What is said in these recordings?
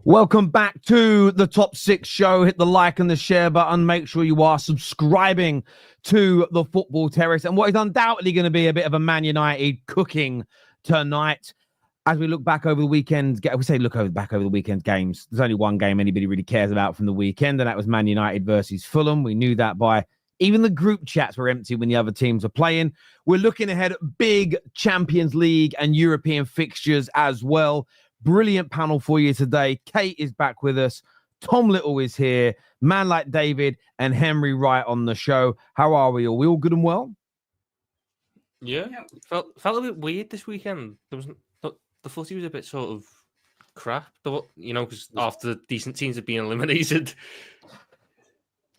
Welcome back to the Top 6 show. Hit the like and the share button. Make sure you are subscribing to the Football Terrace and what is undoubtedly going to be a bit of a Man United cooking tonight. As we look back over the weekend, back over the weekend games. There's only one game anybody really cares about from the weekend, and that was Man United versus Fulham. We knew that by even the group chats were empty when the other teams are playing. We're looking ahead at big Champions League and European fixtures as well. Brilliant panel for you today. Kate is back with us. Tom Little is here. Man like David and Henry Wright on the show. How are we all? We all good and well? Yeah. Felt a bit weird this weekend. The footy was a bit sort of crap, because after decent teams have been eliminated.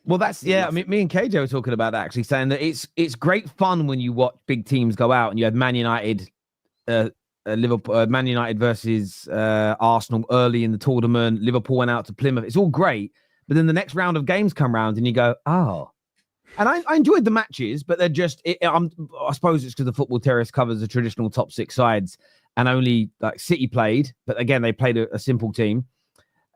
Well, I mean, me and KJ were talking about that, actually, saying that it's great fun when you watch big teams go out and you had Man United, Man United versus Arsenal early in the tournament. Liverpool went out to Plymouth. It's all great, but then the next round of games come round and you go, oh. And I enjoyed the matches, but they're just. I suppose it's because the Football Terrace covers the traditional top 6 sides, and only like City played. But again, they played a simple team,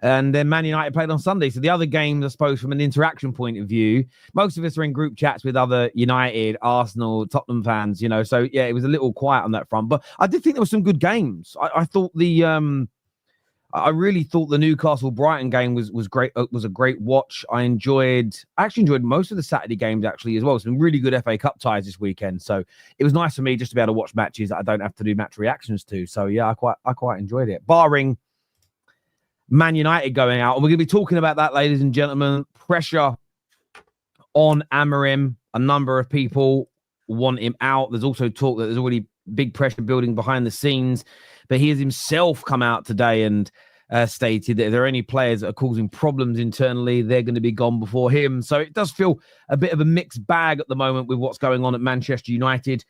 and then Man United played on Sunday. So the other games, I suppose, from an interaction point of view, most of us are in group chats with other United, Arsenal, Tottenham fans. So yeah, it was a little quiet on that front. But I did think there were some good games. I thought I really thought the Newcastle Brighton game was great. It was a great watch. I actually enjoyed most of the Saturday games actually as well. Some really good FA Cup ties this weekend. So it was nice for me just to be able to watch matches that I don't have to do match reactions to. So yeah, I quite enjoyed it. Barring Man United going out. And we're going to be talking about that, ladies and gentlemen. Pressure on Amorim. A number of people want him out. There's also talk that there's already big pressure building behind the scenes. But he has himself come out today and stated that if there are any players that are causing problems internally, they're going to be gone before him. So it does feel a bit of a mixed bag at the moment with what's going on at Manchester United.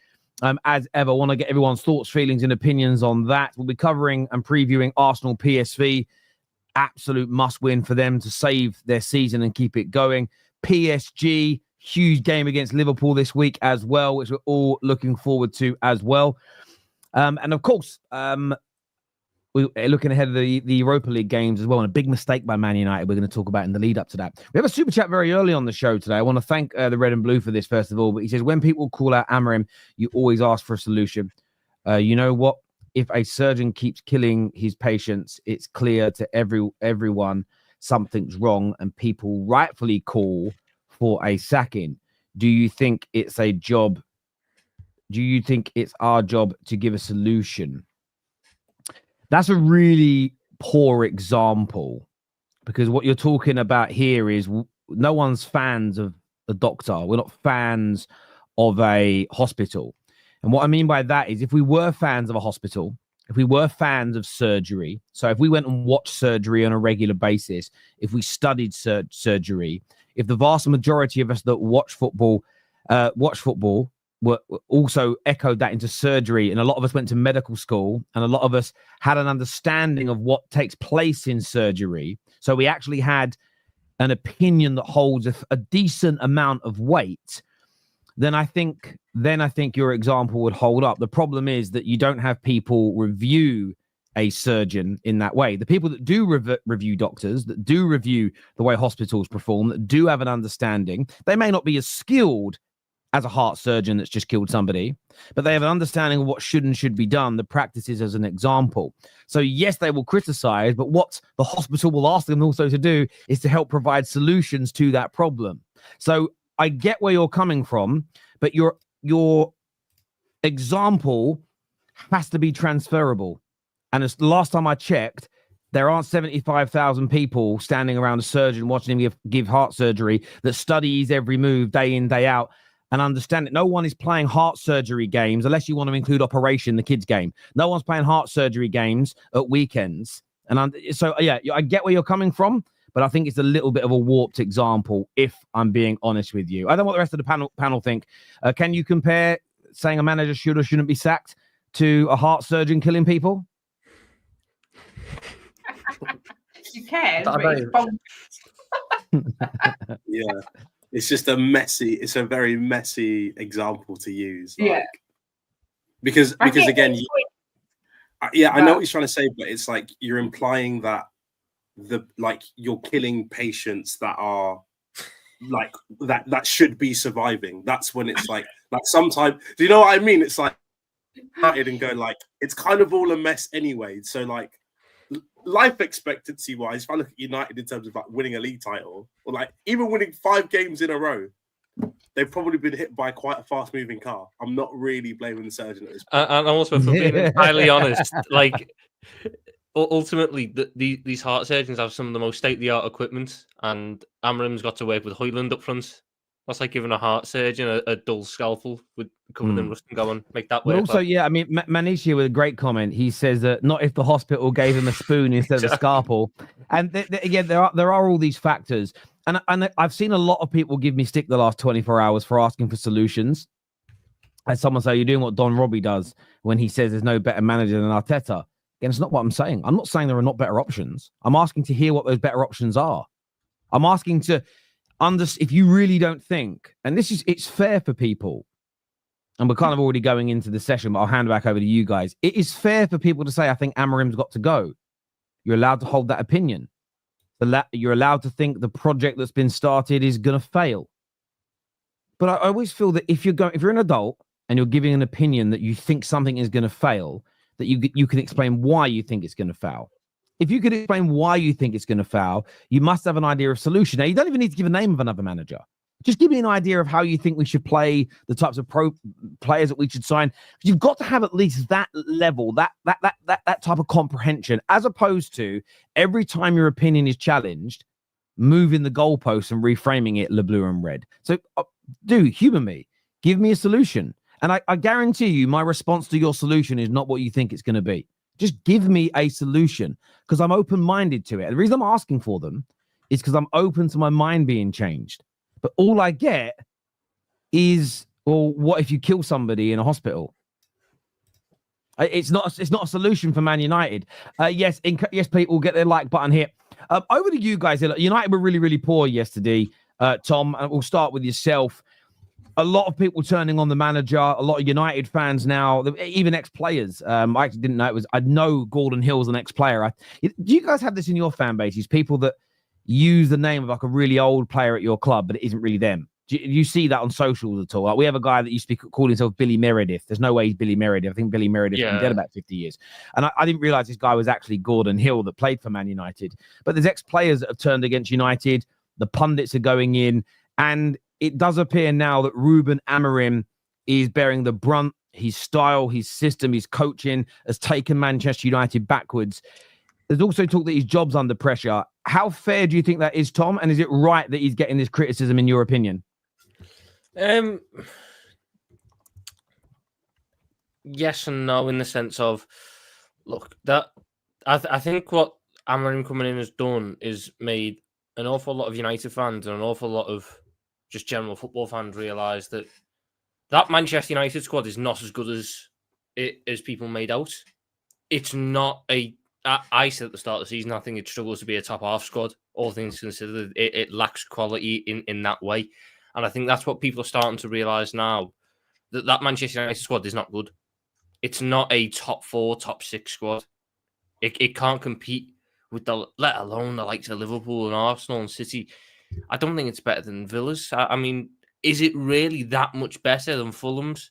As ever, I want to get everyone's thoughts, feelings, and opinions on that. We'll be covering and previewing Arsenal PSV. Absolute must-win for them to save their season and keep it going. PSG, huge game against Liverpool this week as well, which we're all looking forward to as well. And of course, we're looking ahead of the Europa League games as well. And a big mistake by Man United we're going to talk about in the lead up to that. We have a super chat very early on the show today. I want to thank the Red and Blue for this, first of all. But he says, when people call out Amorim, you always ask for a solution. You know what? If a surgeon keeps killing his patients, it's clear to everyone something's wrong and people rightfully call for a sacking. Do you think it's our job to give a solution? That's a really poor example, because what you're talking about here is no one's fans of the doctor. We're not fans of a hospital. And what I mean by that is if we were fans of a hospital, if we were fans of surgery, so if we went and watched surgery on a regular basis, if we studied surgery, if the vast majority of us that watch football were also echoed that into surgery, and a lot of us went to medical school, and a lot of us had an understanding of what takes place in surgery, so we actually had an opinion that holds a decent amount of weight, then I think your example would hold up. The problem is that you don't have people review a surgeon in that way. The people that do review doctors, that do review the way hospitals perform, that do have an understanding, they may not be as skilled as a heart surgeon that's just killed somebody, but they have an understanding of what should be done, the practices as an example. So yes, they will criticize, but what the hospital will ask them also to do is to help provide solutions to that problem. So I get where you're coming from, but your example has to be transferable. And as the last time I checked, there aren't 75,000 people standing around a surgeon watching him give heart surgery that studies every move day in, day out, and understand it. No one is playing heart surgery games, unless you want to include Operation, the kids' game. No one's playing heart surgery games at weekends. And so, yeah, I get where you're coming from, but I think it's a little bit of a warped example, if I'm being honest with you. I don't know what the rest of the panel think. Can you compare saying a manager should or shouldn't be sacked to a heart surgeon killing people? You can, but it's bonkers. Yeah. It's just it's a very messy example to use. Like, because again, I know what he's trying to say, but it's like you're implying that you're killing patients that are like that should be surviving. That's when it's like sometimes, do you know what I mean? It's like started and go like it's kind of all a mess anyway. So like life expectancy wise, if I look at United in terms of like winning a league title or like even winning 5 games in a row, they've probably been hit by quite a fast moving car. I'm not really blaming the surgeon at this point. And also, for being entirely honest, like ultimately, these heart surgeons have some of the most state-of-the-art equipment, and Amorim's got to work with Højlund up front. That's like giving a heart surgeon a dull scalpel with covered in rust and go and make that work. But also, I mean, Manishi with a great comment. He says that not if the hospital gave him a spoon instead of a scalpel. And again, there are all these factors. And I've seen a lot of people give me stick the last 24 hours for asking for solutions. As someone say, you're doing what Don Robbie does when he says there's no better manager than Arteta. Again, it's not what I'm saying. I'm not saying there are not better options. I'm asking to hear what those better options are. I'm asking to if you really don't think, and it's fair for people, and we're kind of already going into the session, but I'll hand it back over to you guys. It is fair for people to say, I think Amorim's got to go. You're allowed to hold that opinion. You're allowed to think the project that's been started is going to fail. But I always feel that if you're an adult and you're giving an opinion that you think something is going to fail, that you can explain why you think it's going to fail. If you could explain why you think it's going to fail, you must have an idea of solution. Now, you don't even need to give a name of another manager. Just give me an idea of how you think we should play, the types of pro players that we should sign. You've got to have at least that level, that type of comprehension, as opposed to every time your opinion is challenged, moving the goalposts and reframing it le blue and red. So, humor me. Give me a solution. And I guarantee you my response to your solution is not what you think it's going to be. Just give me a solution because I'm open-minded to it. The reason I'm asking for them is because I'm open to my mind being changed. But all I get is, well, what if you kill somebody in a hospital? It's not a solution for Man United. Yes, people get their like button here. Over to you guys. United were really, really poor yesterday. Tom, and we'll start with yourself. A lot of people turning on the manager, a lot of United fans now, even ex-players. I actually didn't know I know Gordon Hill's an ex-player. Do you guys have this in your fan bases? People that use the name of like a really old player at your club, but it isn't really them. Do you see that on socials at all? Like we have a guy that used to call himself Billy Meredith. There's no way he's Billy Meredith. I think Billy Meredith's been dead about 50 years. And I didn't realize this guy was actually Gordon Hill that played for Man United. But there's ex-players that have turned against United. The pundits are going in. And it does appear now that Ruben Amorim is bearing the brunt. His style, his system, his coaching has taken Manchester United backwards. There's also talk that his job's under pressure. How fair do you think that is, Tom? And is it right that he's getting this criticism, in your opinion? Yes and no, in the sense of, look, that I think what Amorim coming in has done is made an awful lot of United fans and an awful lot of just general football fans realise that Manchester United squad is not as good as people made out. It's not I said at the start of the season, I think it struggles to be a top half squad. All things considered, it lacks quality in that way. And I think that's what people are starting to realise now, that Manchester United squad is not good. It's not a top 4, top 6 squad. It can't compete with let alone the likes of Liverpool and Arsenal and City. I don't think it's better than Villa's. I mean, is it really that much better than Fulham's?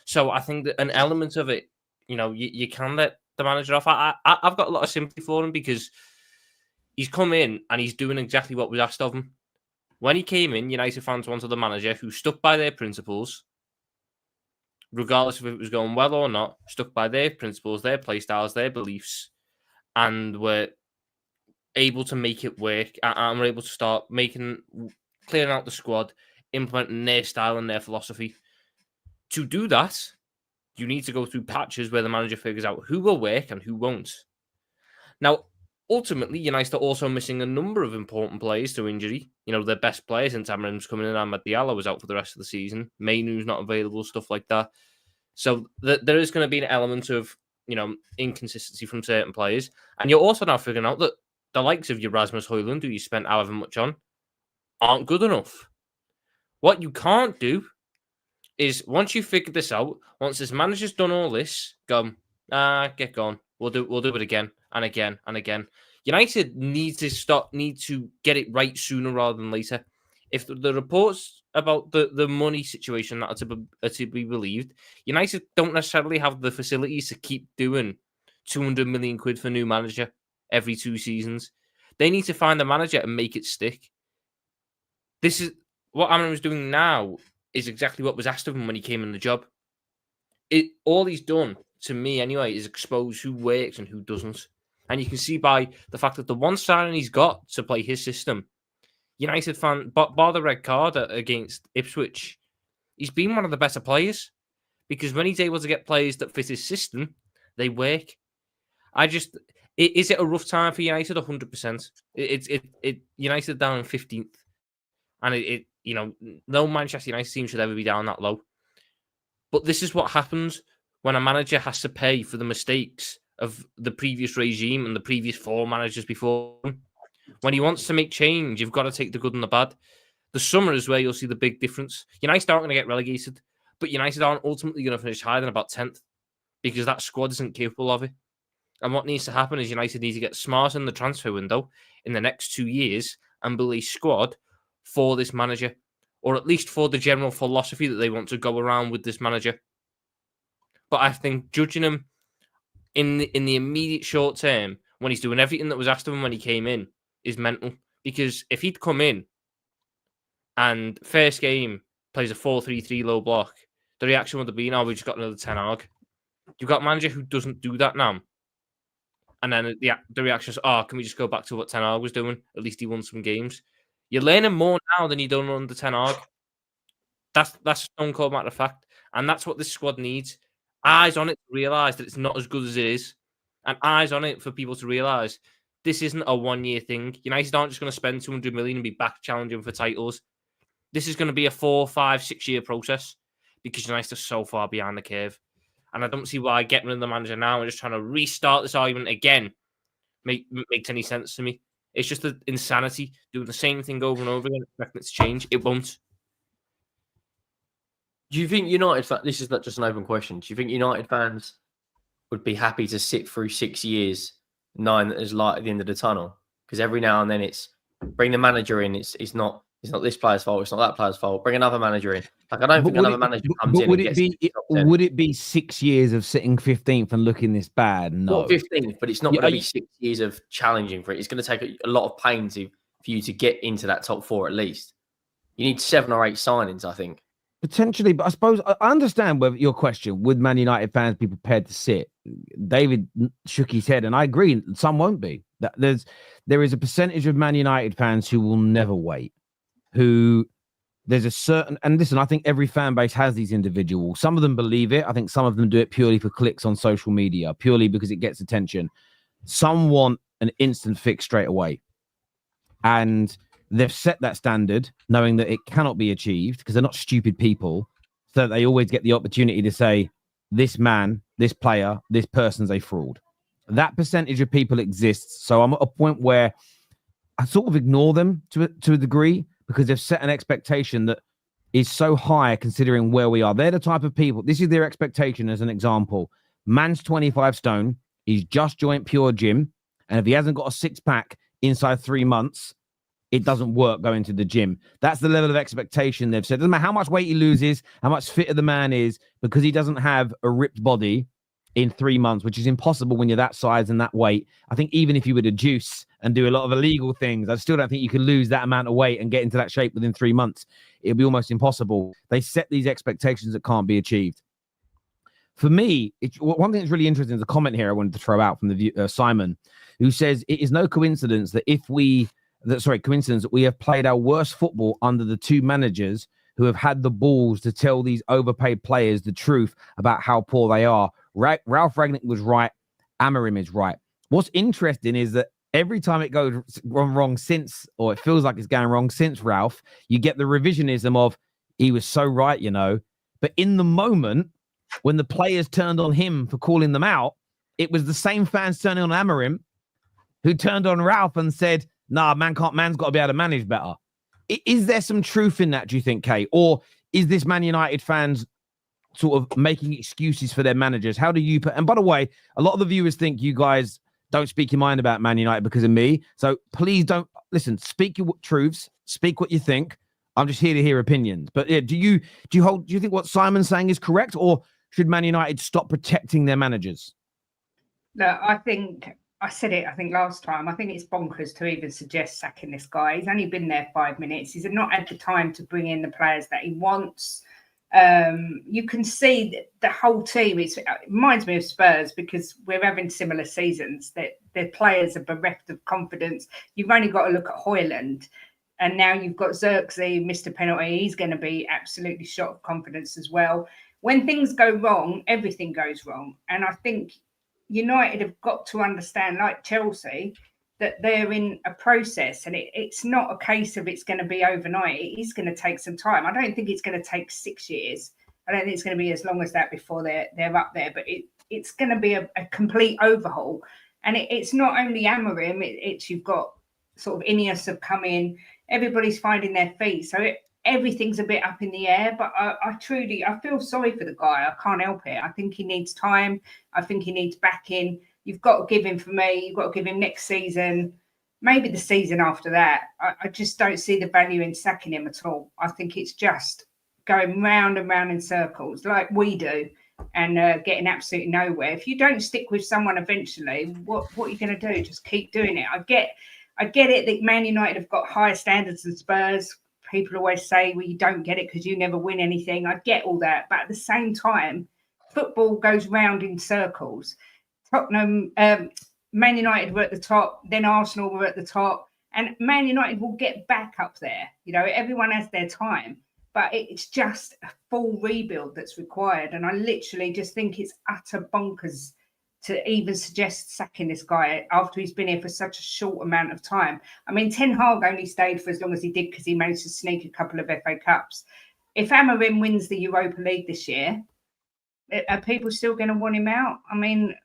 So I think that an element of it, you can let the manager off. I've got a lot of sympathy for him because he's come in and he's doing exactly what was asked of him. When he came in, United fans wanted a manager who stuck by their principles, regardless of if it was going well or not, stuck by their principles, their play styles, their beliefs, and were able to make it work and were able to start clearing out the squad, implementing their style and their philosophy. To do that, you need to go through patches where the manager figures out who will work and who won't. Now, ultimately, United are also missing a number of important players to injury. Their best players since Amorim's coming in. Amad Diallo was out for the rest of the season. Mainoo's not available, stuff like that. So there is going to be an element of, inconsistency from certain players. And you're also now figuring out that the likes of your Rasmus Højlund, who you spent however much on, aren't good enough. What you can't do is once you figure this out, once this manager's done all this, go, get gone. We'll do it again and again and again. United need to get it right sooner rather than later. If the reports about the money situation that are to be believed, United don't necessarily have the facilities to keep doing 200 million quid for new manager every 2 seasons. They need to find a manager and make it stick. This is what Amorim is doing now. Is exactly what was asked of him when he came in the job. All he's done, to me anyway, is expose who works and who doesn't. And you can see by the fact that the one signing he's got to play his system, United fan, bar the red card against Ipswich, he's been one of the better players. Because when he's able to get players that fit his system, they work. Is it a rough time for United? 100%. United down in 15th. And no Manchester United team should ever be down that low. But this is what happens when a manager has to pay for the mistakes of the previous regime and the previous 4 managers before him. When he wants to make change, you've got to take the good and the bad. The summer is where you'll see the big difference. United aren't going to get relegated, but United aren't ultimately going to finish higher than about 10th because that squad isn't capable of it. And what needs to happen is United need to get smart in the transfer window in the next 2 years and build a squad for this manager, or at least for the general philosophy that they want to go around with this manager. But I think judging him in the immediate short term, when he's doing everything that was asked of him when he came in, is mental. Because if he'd come in and first game plays a 4-3-3 low block, the reaction would have been, we just got another Ten Hag. You've got a manager who doesn't do that now. And then the reaction is, can we just go back to what Ten Hag was doing? At least he won some games. You're learning more now than you done under Ten Hag. That's stone cold matter of fact. And that's what this squad needs. Eyes on it to realise that it's not as good as it is. And eyes on it for people to realise this isn't a 1-year thing. United aren't just going to spend 200 million and be back challenging for titles. This is going to be a 4, 5, 6-year process because United are so far behind the curve. And I don't see why getting rid of the manager now and just trying to restart this argument again makes any sense to me. It's just the insanity doing the same thing over and over again, expecting it to change. It won't. Do you think United, this is not just an open question, do you think United fans would be happy to sit through 6 years knowing that there's light at the end of the tunnel? Because every now and then it's bring the manager in, it's not this player's fault, it's not that player's fault. Bring another manager in. Like I don't think another manager comes in. Would it be 6 years of sitting 15th and looking this bad? No. Not 15th, but it's not going to be 6 years of challenging for it. It's going to take a lot of pain for you to get into that top 4 at least. You need 7 or 8 signings, I think. Potentially, but I suppose I understand whether your question, would Man United fans be prepared to sit? David shook his head, and I agree, some won't be. There is a percentage of Man United fans who will never wait, who there's a certain, and listen, I think every fan base has these individuals. Some of them believe it. I think some of them do it purely for clicks on social media, purely because it gets attention. Some want an instant fix straight away. And they've set that standard knowing that it cannot be achieved because they're not stupid people. So they always get the opportunity to say, this man, this player, this person's a fraud. That percentage of people exists. So I'm at a point where I sort of ignore them to a degree because they've set an expectation that is so high considering where we are. They're the type of people. This is their expectation as an example. Man's 25 stone. He's just joined Pure Gym. And if he hasn't got a 6-pack inside 3 months, it doesn't work going to the gym. That's the level of expectation they've said. Doesn't matter how much weight he loses, how much fitter the man is, because he doesn't have a ripped body in 3 months, which is impossible when you're that size and that weight. I think even if you were to juice and do a lot of illegal things, I still don't think you could lose that amount of weight and get into that shape within 3 months. It'll be almost impossible. They set these expectations that can't be achieved. For me, one thing that's really interesting is a comment here I wanted to throw out from the Simon, who says it is no coincidence that coincidence that we have played our worst football under the 2 managers who have had the balls to tell these overpaid players the truth about how poor they are. Ralph Rangnick was right. Amorim is right. What's interesting is that every time it goes wrong since, or it feels like it's going wrong since Ralph, you get the revisionism of he was so right, But in the moment, when the players turned on him for calling them out, it was the same fans turning on Amorim who turned on Ralph and said, nah, man's got to be able to manage better. Is there some truth in that, do you think, Kate? Or is this Man United fans sort of making excuses for their managers? How do you put... And by the way, a lot of the viewers think you guys don't speak your mind about Man United because of me. So please don't... Listen, speak your truths. Speak what you think. I'm just here to hear opinions. But yeah, do you think what Simon's saying is correct? Or should Man United stop protecting their managers? No, I think... I said it, I think, last time. I think it's bonkers to even suggest sacking this guy. He's only been there 5 minutes. He's not had the time to bring in the players that he wants. You can see that the whole team, it reminds me of Spurs because we're having similar seasons, that their players are bereft of confidence. You've only got to look at Højlund, and now you've got Xerxes, missed a penalty. He's going to be absolutely shot of confidence as well. When things go wrong, everything goes wrong. And I think United have got to understand, like Chelsea, that they're in a process, and it's not a case of it's going to be overnight. It is going to take some time. I don't think it's going to take 6 years. I don't think it's going to be as long as that before they're up there, but it's going to be a complete overhaul. And it's not only Amorim, it's you've got sort of Ineos have come in, everybody's finding their feet. So everything's a bit up in the air, but I feel sorry for the guy. I can't help it. I think he needs time. I think he needs backing. You've got to give him, for me, you've got to give him next season, maybe the season after that. I just don't see the value in sacking him at all. I think it's just going round and round in circles like we do and getting absolutely nowhere. If you don't stick with someone eventually, what are you going to do? Just keep doing it. I get it that Man United have got higher standards than Spurs. People always say, well, you don't get it because you never win anything. I get all that. But at the same time, football goes round in circles. Tottenham, Man United were at the top, then Arsenal were at the top, and Man United will get back up there. You know, everyone has their time, but it's just a full rebuild that's required. And I literally just think it's utter bonkers to even suggest sacking this guy after he's been here for such a short amount of time. I mean, Ten Hag only stayed for as long as he did because he managed to sneak a couple of FA Cups. If Amorim wins the Europa League this year, are people still going to want him out? I mean,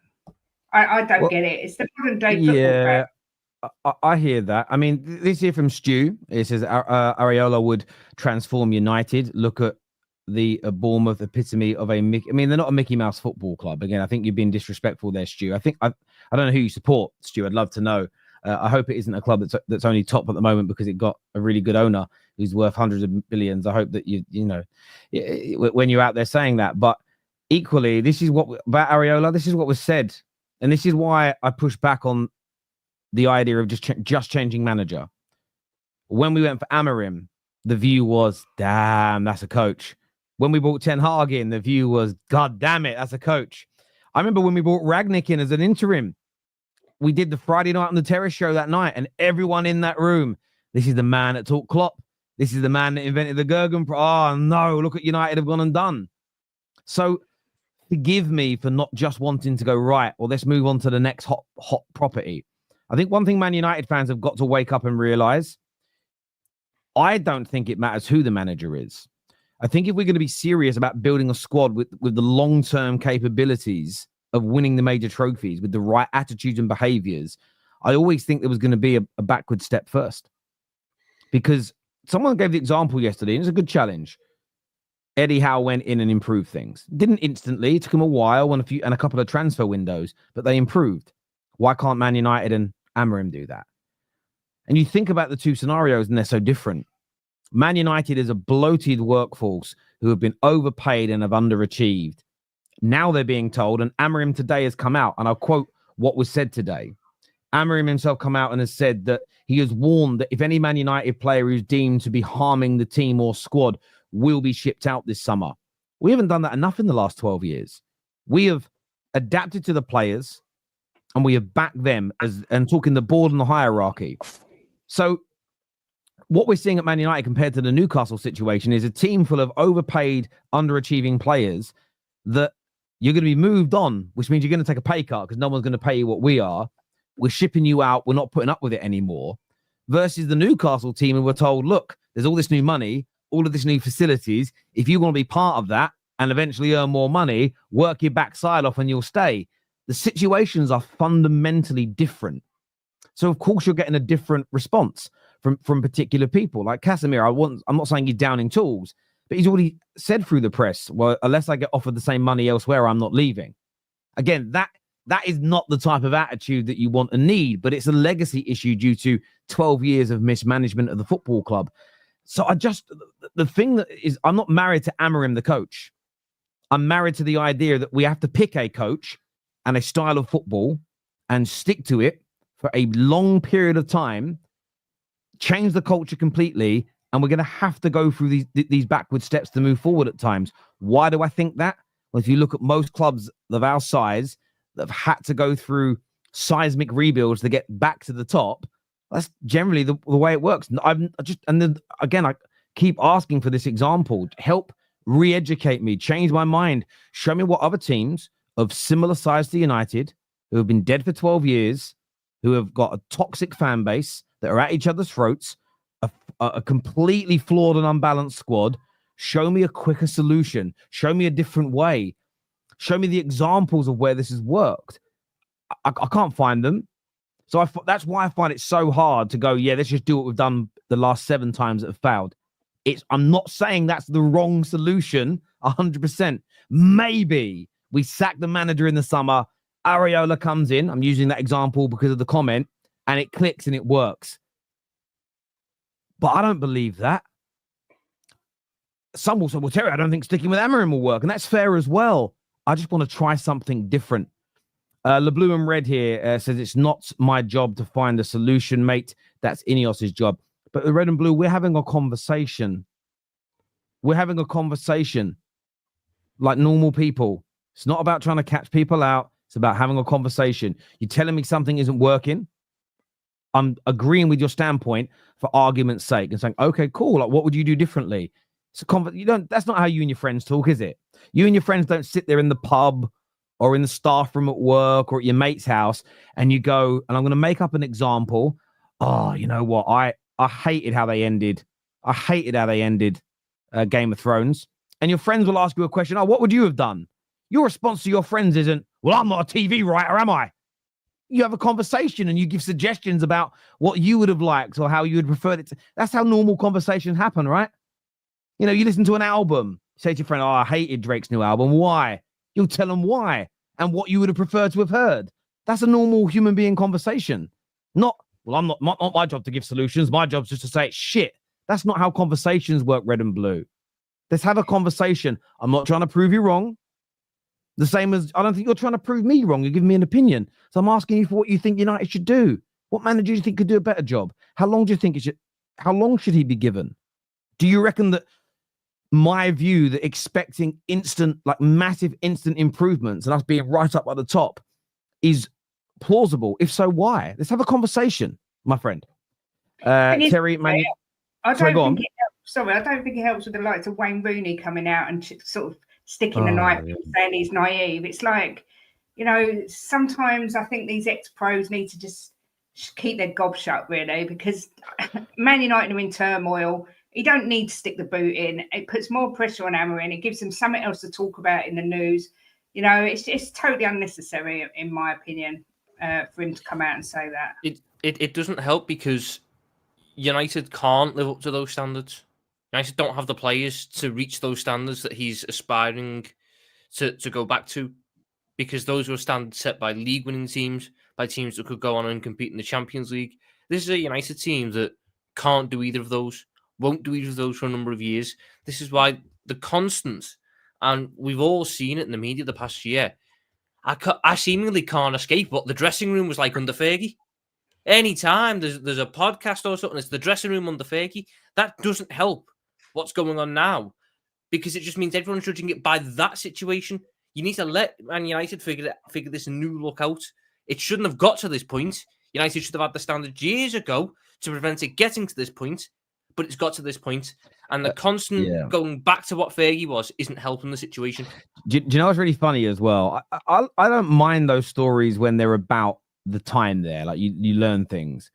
I don't get it. It's the modern day football. Yeah, I hear that. I mean, this here from Stu, it says Areola would transform United. Look at the Bournemouth epitome of a Mickey. I mean, they're not a Mickey Mouse football club. Again, I think you've been disrespectful there, Stu. I don't know who you support, Stu. I'd love to know. I hope it isn't a club that's only top at the moment because it got a really good owner who's worth hundreds of billions. I hope that you know when you're out there saying that. But equally, this is what about Areola. This is what was said, and this is why I push back on the idea of just changing manager. When we went for Amorim, the view was, damn, that's a coach. When we brought Ten Hag in, the view was, God damn it, that's a coach. I remember when we brought Ragnick in as an interim, we did the Friday night on the Terrace show that night, and everyone in that room, this is the man that taught Klopp. This is the man that invented the Jurgen. Oh, no, look what United have gone and done. So forgive me for not just wanting to go, right, well, let's move on to the next hot property. I think one thing Man United fans have got to wake up and realize, I don't think it matters who the manager is. I think if we're going to be serious about building a squad with the long-term capabilities of winning the major trophies, with the right attitudes and behaviors, I always think there was going to be a backward step first. Because someone gave the example yesterday, and it's a good challenge. Eddie Howe went in and improved things. Didn't instantly. It took him a while and a couple of transfer windows, but they improved. Why can't Man United and Amorim do that? And you think about the two scenarios, and they're so different. Man United is a bloated workforce who have been overpaid and have underachieved. Now they're being told, and Amorim today has come out, and I'll quote what was said today. Amorim himself come out and has said that he has warned that if any Man United player who's deemed to be harming the team or squad will be shipped out this summer. We haven't done that enough in the last 12 years. We have adapted to the players, and we have backed them and talking the board and the hierarchy. So what we're seeing at Man United compared to the Newcastle situation is a team full of overpaid, underachieving players that you're going to be moved on, which means you're going to take a pay cut because no one's going to pay you what we are. We're shipping you out. We're not putting up with it anymore. Versus the Newcastle team, and we're told, look, there's all this new money, all of this new facilities. If you want to be part of that and eventually earn more money, work your backside off and you'll stay. The situations are fundamentally different. So, of course, you're getting a different response. from particular people. Like Casemiro, I'm not saying he's downing tools, but he's already said through the press, well, unless I get offered the same money elsewhere, I'm not leaving. Again, that is not the type of attitude that you want and need, but it's a legacy issue due to 12 years of mismanagement of the football club. So the thing that is, I'm not married to Amorim, the coach. I'm married to the idea that we have to pick a coach and a style of football and stick to it for a long period of time, change the culture completely, and we're going to have to go through these backward steps to move forward at times. Why do I think that? Well, if you look at most clubs of our size that have had to go through seismic rebuilds to get back to the top, that's generally the way it works. I keep asking for this example. Help re-educate me, change my mind, show me what other teams of similar size to United, who have been dead for 12 years, who have got a toxic fan base that are at each other's throats, a completely flawed and unbalanced squad. Show me a quicker solution. Show me a different way. Show me the examples of where this has worked. I can't find them. So that's why I find it so hard to go, yeah, let's just do what we've done the last 7 times that have failed. I'm not saying that's the wrong solution, 100%. Maybe we sack the manager in the summer, Areola comes in, I'm using that example because of the comment, and it clicks and it works. But I don't believe that. Some will say, well, Terry, I don't think sticking with Amorim will work, and that's fair as well. I just want to try something different. Le Blue and Red here says, it's not my job to find a solution, mate. That's Ineos's job. But the Red and Blue, we're having a conversation. We're having a conversation like normal people. It's not about trying to catch people out. It's about having a conversation. You're telling me something isn't working. I'm agreeing with your standpoint for argument's sake and saying, okay, cool. Like, what would you do differently? It's that's not how you and your friends talk, is it? You and your friends don't sit there in the pub or in the staff room at work or at your mate's house and you go, and I'm going to make up an example. Oh, you know what? I hated how they ended. I hated how they ended Game of Thrones. And your friends will ask you a question. Oh, what would you have done? Your response to your friends isn't, well, I'm not a TV writer, am I? You have a conversation and you give suggestions about what you would have liked or how you would prefer it to. That's how normal conversations happen, right? You know, you listen to an album, say to your friend, oh, I hated Drake's new album. Why? You'll tell them why and what you would have preferred to have heard. That's a normal human being conversation. Not, well, not my job to give solutions. My job's just to say it's shit. That's not how conversations work, Red and Blue. Let's have a conversation. I'm not trying to prove you wrong. The same as I don't think you're trying to prove me wrong. You're giving me an opinion. So I'm asking you for what you think United should do. What manager do you think could do a better job? How long do you think how long should he be given? Do you reckon that my view that expecting massive instant improvements and us being right up at the top is plausible? If so, why? Let's have a conversation, my friend. Terry, I don't think it helps with the likes of Wayne Rooney coming out and sort of sticking the knife and saying he's naive. It's like, you know, sometimes I think these ex-pros need to just keep their gob shut, really, because Man United are in turmoil. You don't need to stick the boot in. It puts more pressure on Amorim. It gives them something else to talk about in the news. You know, it's totally unnecessary, in my opinion, for him to come out and say that. It doesn't help because United can't live up to those standards. United don't have the players to reach those standards that he's aspiring to go back to, because those were standards set by league-winning teams, by teams that could go on and compete in the Champions League. This is a United team that can't do either of those, won't do either of those for a number of years. This is why the constant, and we've all seen it in the media the past year, I seemingly can't escape what the dressing room was like under Fergie. Anytime there's a podcast or something, it's the dressing room under Fergie. That doesn't help what's going on now, because it just means everyone's judging it by that situation. You need to let Man United figure this new look out. It shouldn't have got to this point. United should have had the standard years ago to prevent it getting to this point, but it's got to this point, and the constant going back to what Fergie was isn't helping the situation. Do you know what's really funny as well? I don't mind those stories when they're about the time there, like you learn things.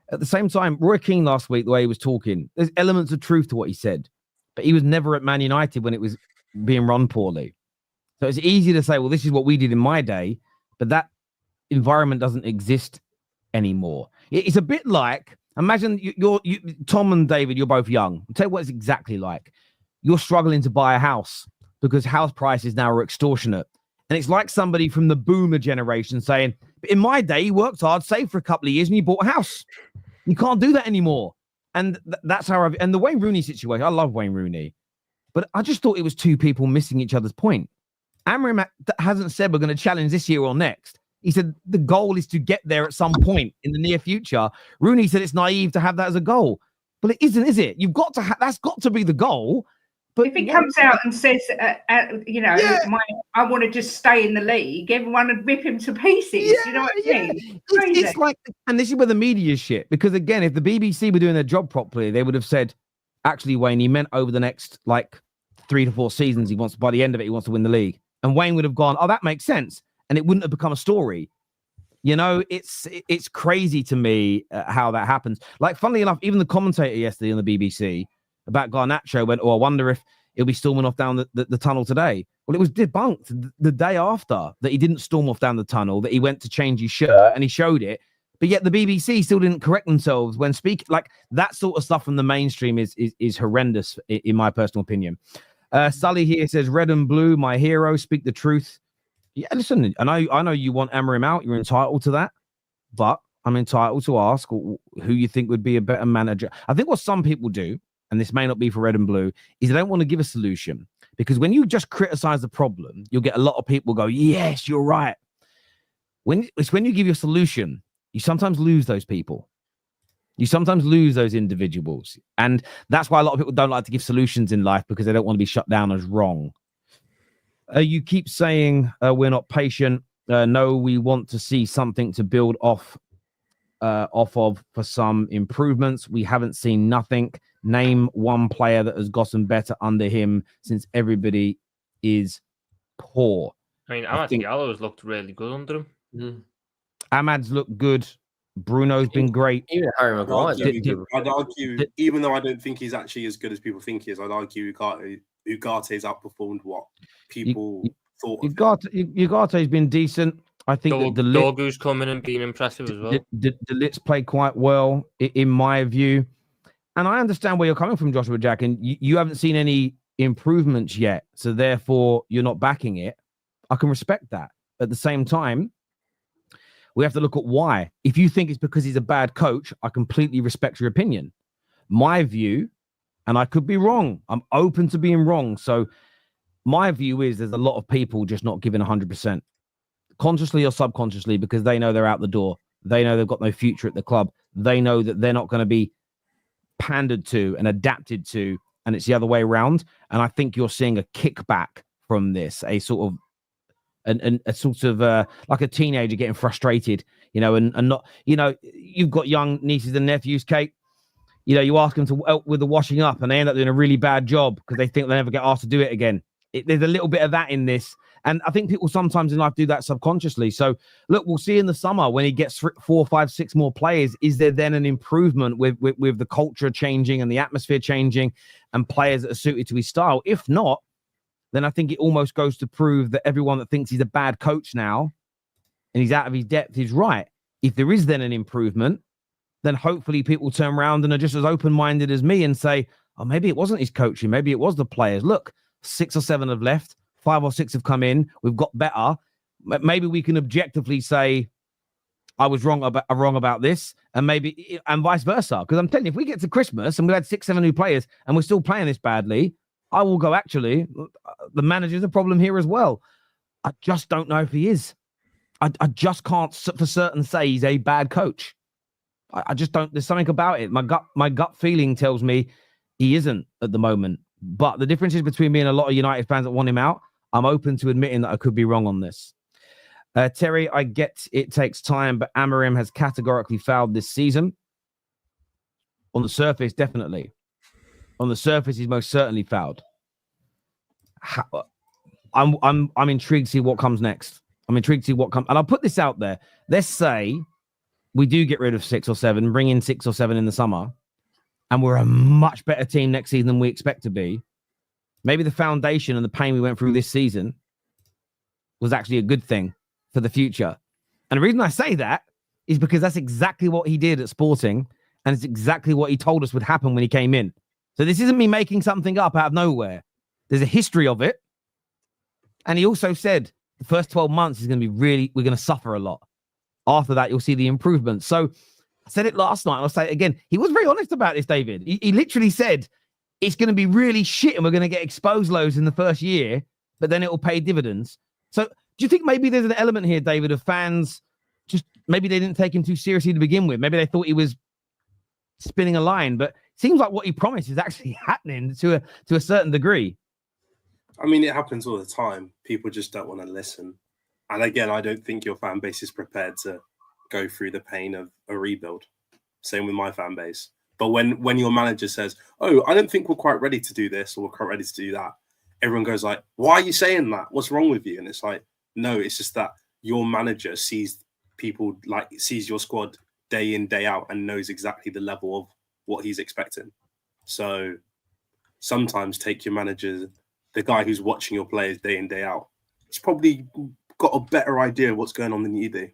At the same time, Roy Keane last week, the way he was talking, there's elements of truth to what he said, but he was never at Man United when it was being run poorly. So it's easy to say, well, this is what we did in my day, but that environment doesn't exist anymore. It's a bit like, Imagine you're Tom and David, you're both young. I'll tell you what it's exactly like. You're struggling to buy a house because house prices now are extortionate. And it's like somebody from the boomer generation saying, in my day, you worked hard, saved for a couple of years, and you bought a house. You can't do that anymore. And that's how and the Wayne Rooney situation, I love Wayne Rooney, but I just thought it was two people missing each other's point. Amorim hasn't said we're going to challenge this year or next. He said the goal is to get there at some point in the near future. Rooney said it's naive to have that as a goal. But it isn't, is it? You've got to that's got to be the goal. But if he comes out and says, I want to just stay in the league, everyone would rip him to pieces. You know what I mean? It's like, and this is where the media is shit. Because again, if the BBC were doing their job properly, they would have said, actually, Wayne, he meant over the next 3 to 4 seasons, by the end of it, he wants to win the league. And Wayne would have gone, oh, that makes sense. And it wouldn't have become a story. It's crazy to me how that happens. Funnily enough, even the commentator yesterday on the BBC about Garnacho went, oh, I wonder if he'll be storming off down the tunnel today. Well, it was debunked the day after that he didn't storm off down the tunnel, that he went to change his shirt and he showed it. But yet the BBC still didn't correct themselves when speaking. That sort of stuff from the mainstream is horrendous, in my personal opinion. Sully here says, red and blue, my hero, speak the truth. Yeah, listen, I know you want Amorim out. You're entitled to that. But I'm entitled to ask who you think would be a better manager. I think what some people do, and this may not be for red and blue, is they don't want to give a solution. Because when you just criticize the problem, you'll get a lot of people go, yes, you're right. When you give your solution, you sometimes lose those people. You sometimes lose those individuals. And that's why a lot of people don't like to give solutions in life, because they don't want to be shut down as wrong. You keep saying we're not patient. No, we want to see something to build off of for some improvements. We haven't seen nothing. Name one player that has gotten better under him since everybody is poor. I mean, Amad Diallo's looked really good under him. Mm. Amad's looked good. Bruno's been great. Even Harry Maguire. I'd argue, even though I don't think he's actually as good as people think he is, I'd argue Ugate's outperformed what people thought. Ugate's been decent. I think the Dorgu's coming and being impressive as well. The Lit's played quite well, in my view. And I understand where you're coming from, Joshua Jack, and you haven't seen any improvements yet, so therefore you're not backing it. I can respect that. At the same time, we have to look at why. If you think it's because he's a bad coach, I completely respect your opinion. My view, and I could be wrong, I'm open to being wrong. So my view is there's a lot of people just not giving 100%, consciously or subconsciously, because they know they're out the door. They know they've got no future at the club. They know that they're not going to be pandered to and adapted to, and it's the other way around. And I think you're seeing a kickback from this, a sort of like a teenager getting frustrated, and not, you've got young nieces and nephews, Kate. You ask them to help with the washing up, and they end up doing a really bad job because they think they'll never get asked to do it again. There's a little bit of that in this. And I think people sometimes in life do that subconsciously. So, look, we'll see in the summer when he gets 4, 5, 6 more players. Is there then an improvement with the culture changing and the atmosphere changing and players that are suited to his style? If not, then I think it almost goes to prove that everyone that thinks he's a bad coach now and he's out of his depth is right. If there is then an improvement, then hopefully people turn around and are just as open-minded as me and say, oh, maybe it wasn't his coaching. Maybe it was the players. Look, 6 or 7 have left. 5 or 6 have come in. We've got better. Maybe we can objectively say, I was wrong about this, and vice versa. Because I'm telling you, if we get to Christmas and we had 6, 7 new players and we're still playing this badly, I will go, actually, the manager's a problem here as well. I just don't know if he is. I just can't for certain say he's a bad coach. I just don't. There's something about it. My gut feeling tells me he isn't at the moment. But the difference is between me and a lot of United fans that want him out. I'm open to admitting that I could be wrong on this. Terry, I get it takes time, but Amorim has categorically fouled this season. On the surface, definitely. On the surface, he's most certainly fouled. I'm intrigued to see what comes next. I'm intrigued to see what comes. And I'll put this out there. Let's say we do get rid of 6 or 7, bring in 6 or 7 in the summer, and we're a much better team next season than we expect to be. Maybe the foundation and the pain we went through this season was actually a good thing for the future. And the reason I say that is because that's exactly what he did at Sporting. And it's exactly what he told us would happen when he came in. So this isn't me making something up out of nowhere. There's a history of it. And he also said the first 12 months is going to be we're going to suffer a lot. After that, you'll see the improvement. So I said it last night, and I'll say it again. He was very honest about this, David. He literally said, it's going to be really shit and we're going to get exposed loads in the first year, but then it will pay dividends. So do you think maybe there's an element here, David, of fans just maybe they didn't take him too seriously to begin with? Maybe they thought he was spinning a line, but it seems like what he promised is actually happening to a certain degree. I mean, it happens all the time. People just don't want to listen. And again, I don't think your fan base is prepared to go through the pain of a rebuild. Same with my fan base. But when your manager says, oh, I don't think we're quite ready to do this or we're quite ready to do that, everyone goes like, why are you saying that? What's wrong with you? And it's like, no, it's just that your manager sees your squad day in, day out and knows exactly the level of what he's expecting. So sometimes take your manager, the guy who's watching your players day in, day out. He's probably got a better idea of what's going on than you do.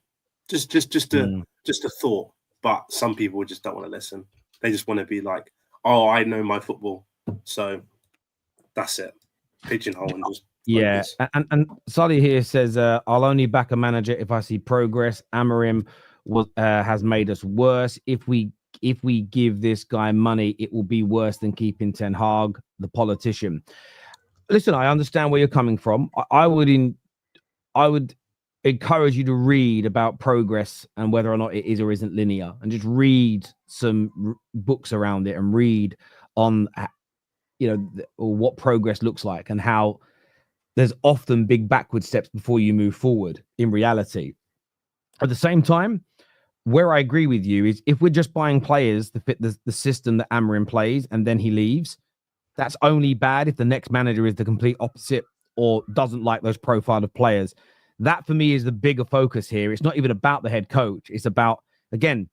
Just a thought. But some people just don't want to listen. They just want to be like, oh, I know my football. So that's it. Pigeonhole and just focus. Yeah. And Sally here says, I'll only back a manager if I see progress. Amorim has made us worse. If we give this guy money, it will be worse than keeping Ten Hag, the politician. Listen, I understand where you're coming from. I would encourage you to read about progress and whether or not it is or isn't linear, and just read some books around it and read on, what progress looks like and how there's often big backward steps before you move forward in reality. At the same time, where I agree with you is if we're just buying players to fit the system that Amorim plays and then he leaves, that's only bad if the next manager is the complete opposite or doesn't like those profile of players. That for me is the bigger focus here. It's not even about the head coach. It's about, again,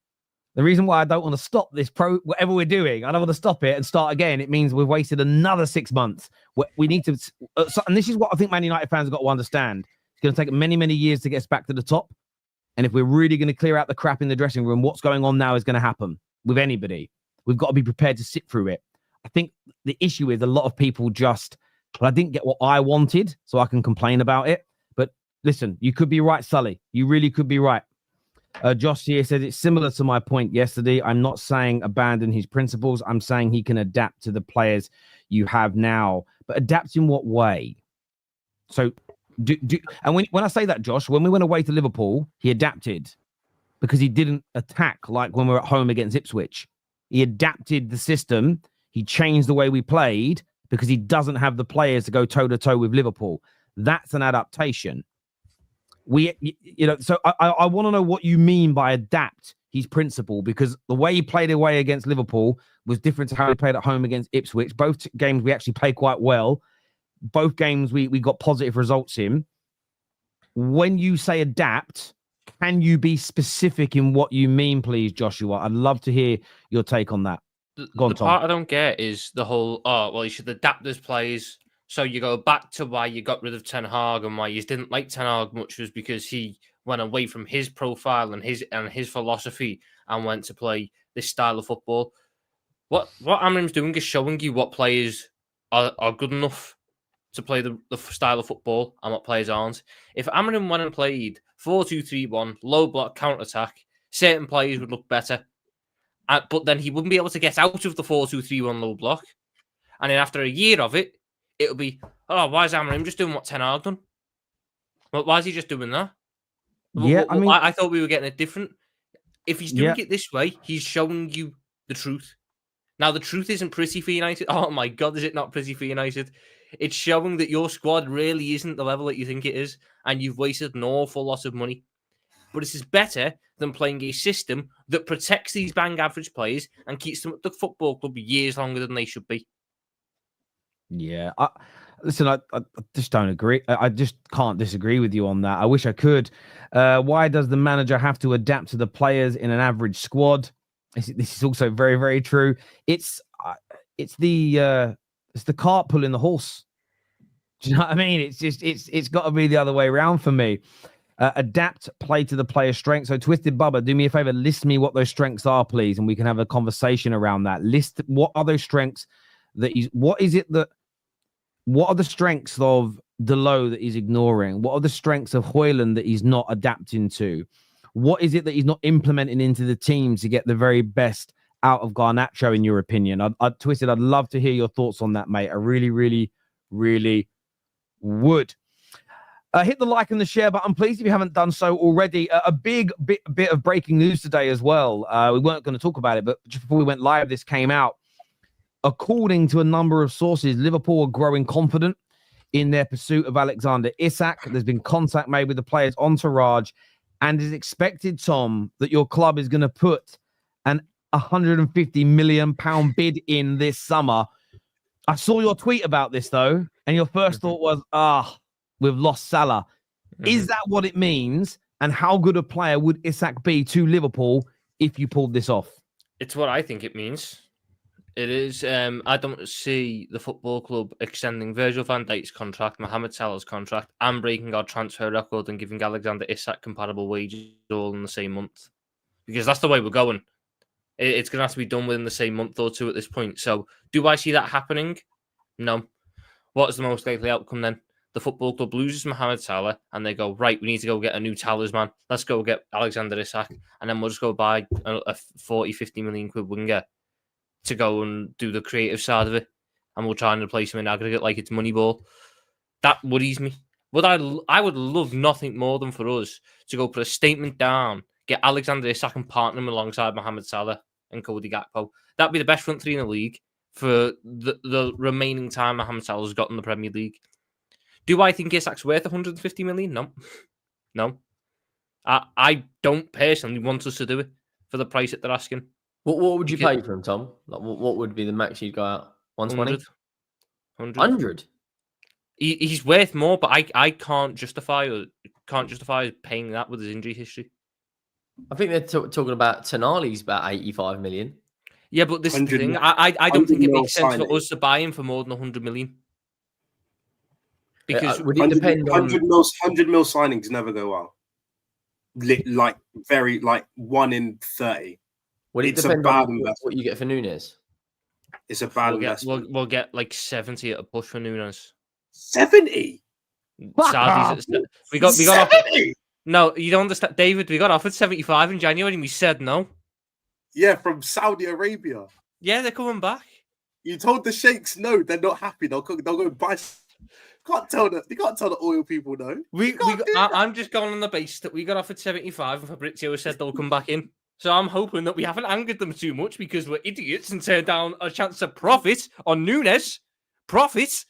the reason why I don't want to stop this whatever we're doing. I don't want to stop it and start again. It means we've wasted another 6 months. We need to, and this is what I think Man United fans have got to understand. It's going to take many, many years to get us back to the top. And if we're really going to clear out the crap in the dressing room, what's going on now is going to happen with anybody. We've got to be prepared to sit through it. I think the issue is a lot of people I didn't get what I wanted, so I can complain about it. But listen, you could be right, Sully. You really could be right. Josh here said it's similar to my point yesterday. I'm not saying abandon his principles. I'm saying he can adapt to the players you have now. But adapt in what way? So, and when I say that, Josh, when we went away to Liverpool, he adapted because he didn't attack like when we were at home against Ipswich. He adapted the system. He changed the way we played because he doesn't have the players to go toe-to-toe with Liverpool. That's an adaptation. So I want to know what you mean by adapt his principle, because the way he played away against Liverpool was different to how he played at home against Ipswich. Both games we actually played quite well. Both games we got positive results in. When you say adapt, can you be specific in what you mean, please, Joshua? I'd love to hear your take on that. Go on, the Tom. part I don't get is the whole, you should adapt his plays. So you go back to why you got rid of Ten Hag and why you didn't like Ten Hag much was because he went away from his profile and his philosophy and went to play this style of football. What Amorim's doing is showing you what players are good enough to play the style of football and what players aren't. If Amorim went and played 4-2-3-1, low block, counter-attack, certain players would look better. But then he wouldn't be able to get out of the 4-2-3-1 low block. And then after a year of it, it'll be, why is Amorim just doing what Ten Hag done? Well, why is he just doing that? Yeah, I thought we were getting it different. If he's doing it this way, he's showing you the truth. Now, the truth isn't pretty for United. Oh my God, is it not pretty for United? It's showing that your squad really isn't the level that you think it is, and you've wasted an awful lot of money. But this is better than playing a system that protects these bang average players and keeps them at the football club years longer than they should be. Yeah, I just don't agree. I just can't disagree with you on that. I wish I could. Why does the manager have to adapt to the players in an average squad? This is also very, very true. It's the cart pulling the horse. Do you know what I mean? It's got to be the other way around for me. adapt, play to the player's strengths. So Twisted Bubba, do me a favor, list me what those strengths are, please, and we can have a conversation around that. List what are those strengths that what are the strengths of Delo that he's ignoring? What are the strengths of Højlund that he's not adapting to? What is it that he's not implementing into the team to get the very best out of Garnacho, in your opinion? Twisted, I'd love to hear your thoughts on that, mate. I really, really, really would. Hit the like and the share button, please, if you haven't done so already. A big bit of breaking news today as well. We weren't going to talk about it, but just before we went live, this came out. According to a number of sources, Liverpool are growing confident in their pursuit of Alexander Isak. There's been contact made with the player's entourage, and is expected, Tom, that your club is going to put an £150 million bid in this summer. I saw your tweet about this, though, and your first thought was, we've lost Salah. Is that what it means? And how good a player would Isak be to Liverpool if you pulled this off? It's what I think it means. It is. I don't see the football club extending Virgil van Dijk's contract, Mohamed Salah's contract, and breaking our transfer record and giving Alexander Isak comparable wages all in the same month. Because that's the way we're going. It's going to have to be done within the same month or two at this point. So, do I see that happening? No. What is the most likely outcome then? The football club loses Mohamed Salah and they go, right, we need to go get a new talisman. Let's go get Alexander Isak. And then we'll just go buy a 40, 50 million quid winger to go and do the creative side of it. And we'll try and replace him in aggregate like it's Moneyball. That worries me. But I would love nothing more than for us to go put a statement down, get Alexander Isak and partner him alongside Mohamed Salah and Cody Gakpo. That'd be the best front three in the league for the remaining time Mohamed Salah's got in the Premier League. Do I think Isak's worth 150 million? No. I don't personally want us to do it for the price that they're asking. What would you pay for him, Tom? Like, what would be the max you'd go out? 120? 100? He's worth more, but I can't justify paying that with his injury history. I think they're talking about Tonali's about 85 million. Yeah, but this is the thing. I don't think it makes sense for us to buy him for more than 100 million. Because would it depend on 100 mil signings never go well. Like 1 in 30. Would it depend on what you get for Núñez? It's a bad investment. We'll get like 70 at a push for Núñez. 70? We got 70? No, you don't understand, David. We got offered 75 in January and we said no. Yeah, from Saudi Arabia. Yeah, they're coming back. You told the sheikhs no, they're not happy. They'll go and buy. You can't tell the oil people no. I'm just going on the base that we got offered 75 and Fabrizio said they'll come back in. So I'm hoping that we haven't angered them too much because we're idiots and turned down a chance to profit on Núñez. Profit.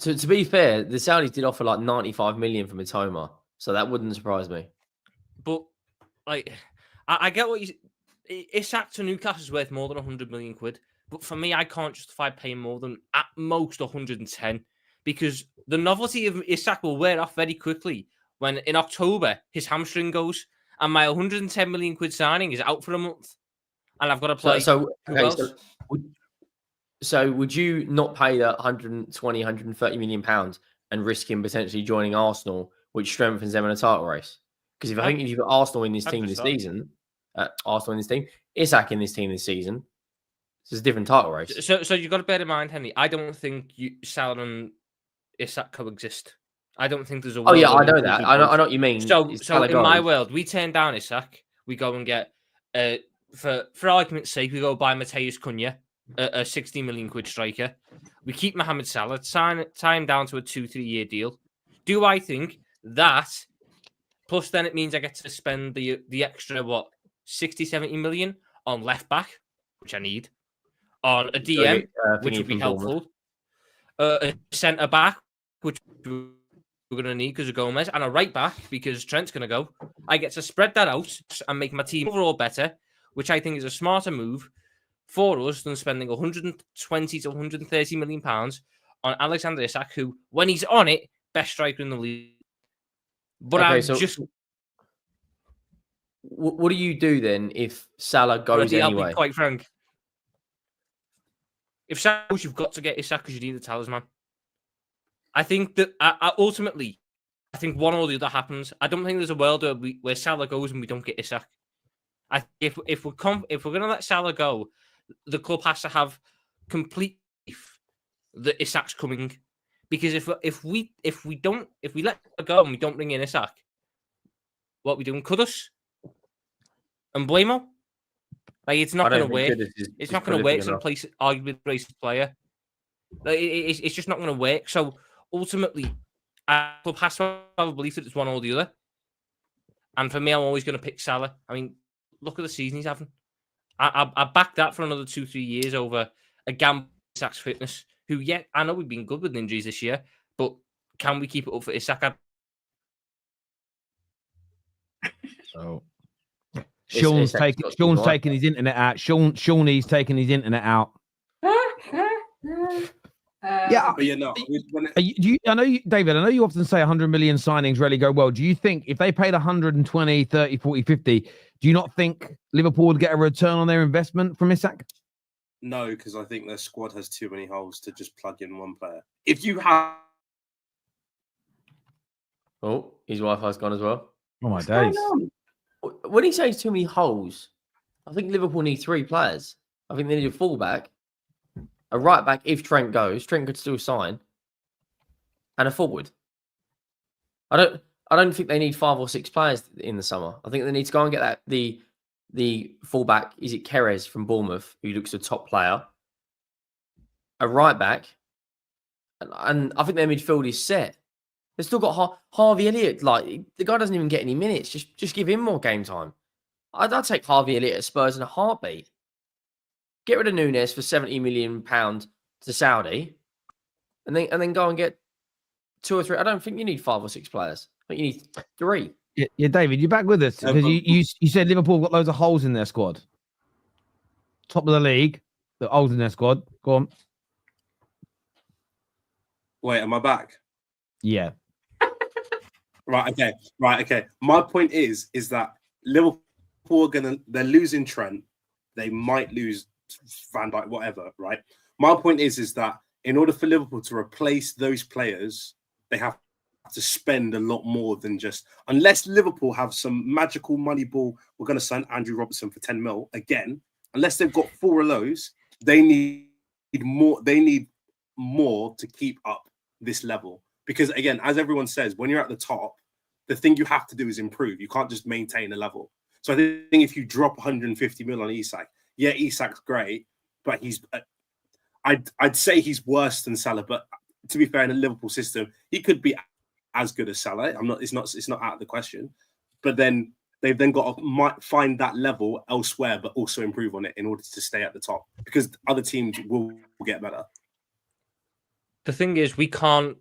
To be fair, the Saudis did offer like 95 million from Mitoma, so that wouldn't surprise me. But like, I get what you. Isak to Newcastle is worth more than 100 million quid. But for me, I can't justify paying more than at most 110 because the novelty of Isak will wear off very quickly when in October his hamstring goes and my 110 million quid signing is out for a month and I've got to play. So would you not pay that 120, 130 million pounds and risk him potentially joining Arsenal, which strengthens them in a title race? Because if you've got Arsenal in this team this season, Isak in this team this season, it's a different title race. So you've got to bear in mind, Henry, I don't think Salah and Isak coexist. I don't think there's a. Oh yeah, I know that. I know what you mean. So in my world, we turn down Isak. We go and get, for argument's sake, we go buy Mateus Cunha, a 60 million quid striker. We keep Mohamed Salah, tie him down to a 2-3 year deal. Do I think that? Plus, then it means I get to spend the extra 60, 70 million on left back, which I need, on a DM, which would be helpful, a centre back, which we're going to need because of Gomez, and a right back because Trent's going to go. I get to spread that out and make my team overall better, which I think is a smarter move for us than spending 120 to 130 million pounds on Alexander Isak, who, when he's on it, best striker in the league. But what do you do then if Salah goes anyway? I'll be quite frank. If Salah goes, you've got to get Isak because you need the talisman. I think that ultimately, I think one or the other happens. I don't think there's a world where Salah goes and we don't get Isak. If we're going to let Salah go, the club has to have complete belief that Isak's coming. Because if we let it go and we don't bring in Isak, what are we doing? Cut us and blame him? Like, it's not going to work. It's not going to work to replace arguably the greatest player. Like, it's just not going to work. So ultimately, our club has to have a belief that it's one or the other. And for me, I'm always going to pick Salah. I mean, look at the season he's having. I back that for another 2-3 years over a gamble on Isak's fitness. Who, yet I know we've been good with injuries this year, but can we keep it up for Isak? So Sean's taking his internet out. Shawnee's taking his internet out. Yeah, but no. I know you, David. I know you often say 100 million signings rarely go well. Do you think if they paid 120, 30, 40, 50, do you not think Liverpool would get a return on their investment from Isak? No, because I think their squad has too many holes to just plug in one player. If you have... Oh, his Wi-Fi's gone as well. Oh, my days. When he says too many holes, I think Liverpool need 3 players. I think they need a fullback, a right back if Trent goes. Trent could still sign. And a forward. I don't think they need 5 or 6 players in the summer. I think they need to go and get the fullback, is it Kerez from Bournemouth, who looks a top player, a right back, and I think their midfield is set. They've still got Harvey Elliott. Like, the guy doesn't even get any minutes. Just give him more game time. I'd take Harvey Elliott at Spurs in a heartbeat. Get rid of Núñez for £70 million to Saudi, and then go and get 2 or 3. I don't think you need 5 or 6 players. I think you need 3. Yeah, David, you're back with us because you said Liverpool got loads of holes in their squad. Top of the league, the holes in their squad. Go on. Wait, am I back? Yeah. Right. Okay. My point is that Liverpool they're losing Trent. They might lose Van Dijk, whatever. Right. My point is that in order for Liverpool to replace those players, they have to spend a lot more than just, unless Liverpool have some magical money ball, we're going to sign Andrew Robertson for 10 mil again. Unless they've got 4 of those, they need more. They need more to keep up this level. Because again, as everyone says, when you're at the top, the thing you have to do is improve. You can't just maintain a level. So I think if you drop 150 mil on Isak, yeah, Isak's great, but I'd say he's worse than Salah. But to be fair, in a Liverpool system, he could be as good as Salah. It's not out of the question. But then they've then got to find that level elsewhere, but also improve on it in order to stay at the top, because other teams will get better. The thing is, we can't.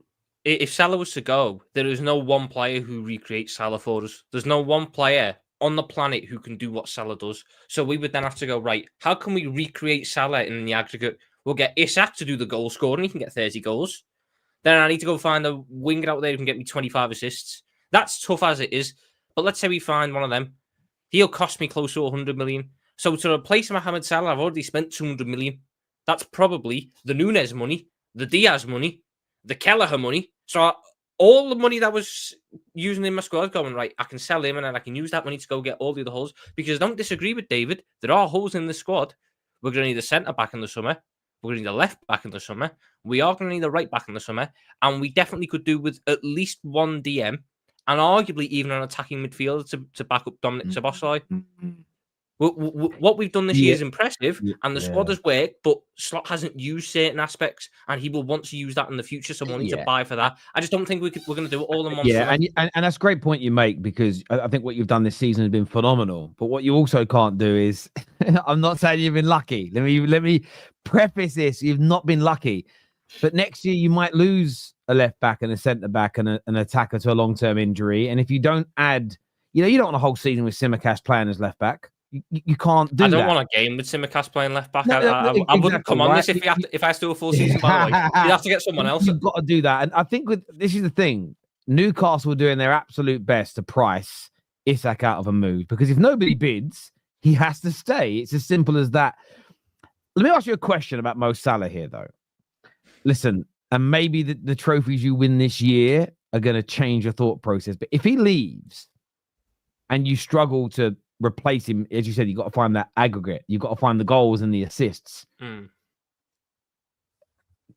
If Salah was to go, there is no one player who recreates Salah for us. There's no one player on the planet who can do what Salah does. So we would then have to go, right, how can we recreate Salah in the aggregate? We'll get Isak to do the goal scoring. He can get 30 goals. Then I need to go find a winger out there who can get me 25 assists. That's tough as it is. But let's say we find one of them. He'll cost me close to 100 million. So to replace Mohamed Salah, I've already spent 200 million. That's probably the Núñez money, the Diaz money, the Kelleher money. So all the money that was using in my squad going, right, I can sell him and then I can use that money to go get all the other holes. Because I don't disagree with David. There are holes in the squad. We're going to need a centre-back in the summer. We're going to need a left-back in the summer. We are going to need a right-back in the summer. And we definitely could do with at least one DM and arguably even an attacking midfielder to back up Dominic Szoboszlai. What we've done this year is impressive, and the squad has worked, but Slot hasn't used certain aspects, and he will want to use that in the future, so we'll need to buy for that. I just don't think we're going to do it all in one summer. And that's a great point you make, because I think what you've done this season has been phenomenal. But what you also can't do is, I'm not saying you've been lucky. Let me preface this. You've not been lucky. But next year, you might lose a left back and a centre back and an attacker to a long-term injury. And if you don't add, you don't want a whole season with Tsimikas playing as left back. You can't do that. I don't want a game with Tsimikas playing left back. I wouldn't come on this if I still a full season, by the way. You'd have to get someone else. You've got to do that. And I think this is the thing. Newcastle are doing their absolute best to price Isak out of a move, because if nobody bids, he has to stay. It's as simple as that. Let me ask you a question about Mo Salah here, though. Listen, and maybe the trophies you win this year are going to change your thought process. But if he leaves and you struggle to replace him, as you said, you've got to find that aggregate. You've got to find the goals and the assists.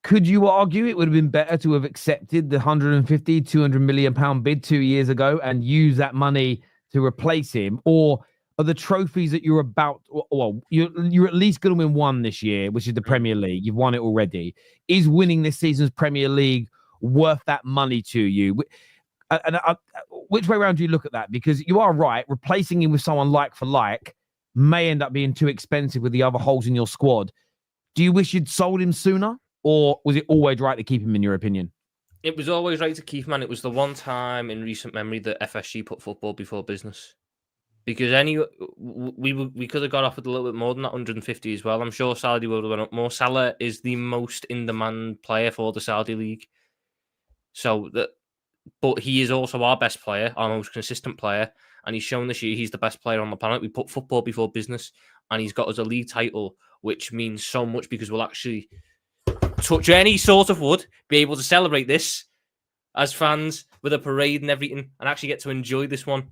Could you argue it would have been better to have accepted the 150, 200 million pound bid 2 years ago and use that money to replace him? Or are the trophies that you're about, well, you're at least going to win one this year, which is the Premier League. You've won it already. Is winning this season's Premier League worth that money to you? And which way around do you look at that? Because you are right, replacing him with someone like for like may end up being too expensive with the other holes in your squad. Do you wish you'd sold him sooner, or was it always right to keep him, in your opinion? It was always right to keep him, and it was the one time in recent memory that FSG put football before business. Because we could have got offered a little bit more than that 150 as well. I'm sure Saudi would have went up more. Salah is the most in-demand player for the Saudi League. But he is also our best player, our most consistent player, and he's shown this year he's the best player on the planet. We put football before business, and he's got us a league title, which means so much because we'll actually touch any sort of wood, be able to celebrate this as fans with a parade and everything, and actually get to enjoy this one.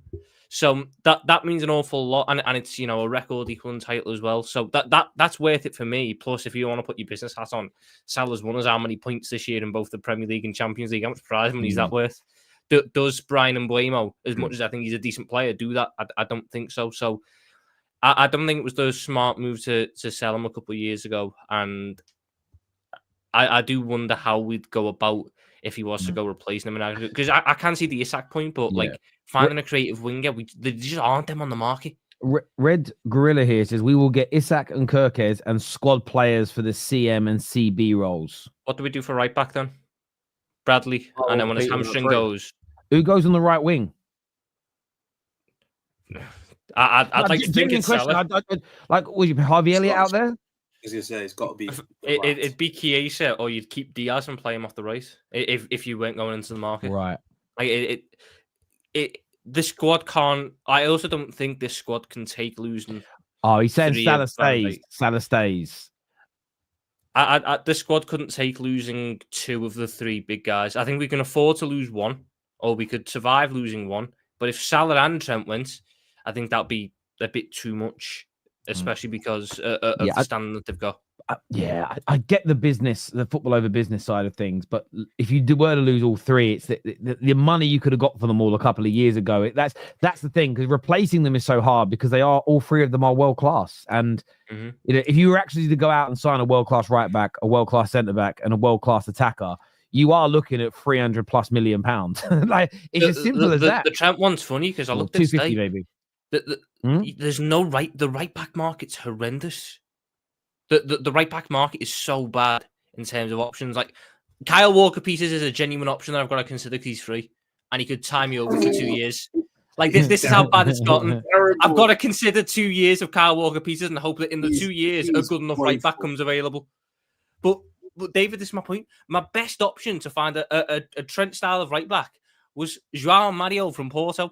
So that means an awful lot, and it's, you know, a record equaling title as well. So that's worth it for me. Plus, if you want to put your business hat on, Salah's won us how many points this year in both the Premier League and Champions League? How much prize money is that worth? Does Brian Mbeumo, as much as I think he's a decent player, do that? I don't think so. So I don't think it was the smart move to sell him a couple of years ago, and I do wonder how we'd go about if he was to go replacing him, because I can see the Isak point, but like finding a creative winger, there just aren't them on the market. Red Gorilla here says we will get Isak and Kirkes and squad players for the CM and CB roles. What do we do for right back then? Bradley, and then when his hamstring goes, who goes on the right wing? I'd like to think it's Salah. Like, would you put Harvey Elliott out there? I was gonna say it's got to be. It'd be Chiesa, or you'd keep Diaz and play him off the right if you weren't going into the market. Right. Like the squad can't. I also don't think this squad can take losing. Oh, he said Salah stays. Salah stays. The squad couldn't take losing two of the three big guys. I think we can afford to lose one, or we could survive losing one. But if Salah and Trent went, I think that'd be a bit too much. Especially because of the standard that they've got. I get the business, the football over business side of things, but if you were to lose all three, it's the money you could have got for them all a couple of years ago. That's the thing, because replacing them is so hard, because they are, all three of them are world class. And you know, if you were actually to go out and sign a world class right back, a world class centre back, and a world class attacker, you are looking at £300+ million. Like, it's as simple as that. The Trent one's funny because I looked at 250, baby. There's no right. The right back market's horrendous. The right back market is so bad in terms of options. Like Kyle Walker-Peters is a genuine option that I've got to consider because he's free and he could tie me over for 2 years. Like this is how bad it's gotten. I've got to consider 2 years of Kyle Walker-Peters and hope that in the 2 years a good enough right back comes available. But David, this is my point. My best option to find a Trent style of right back was João Mario from Porto.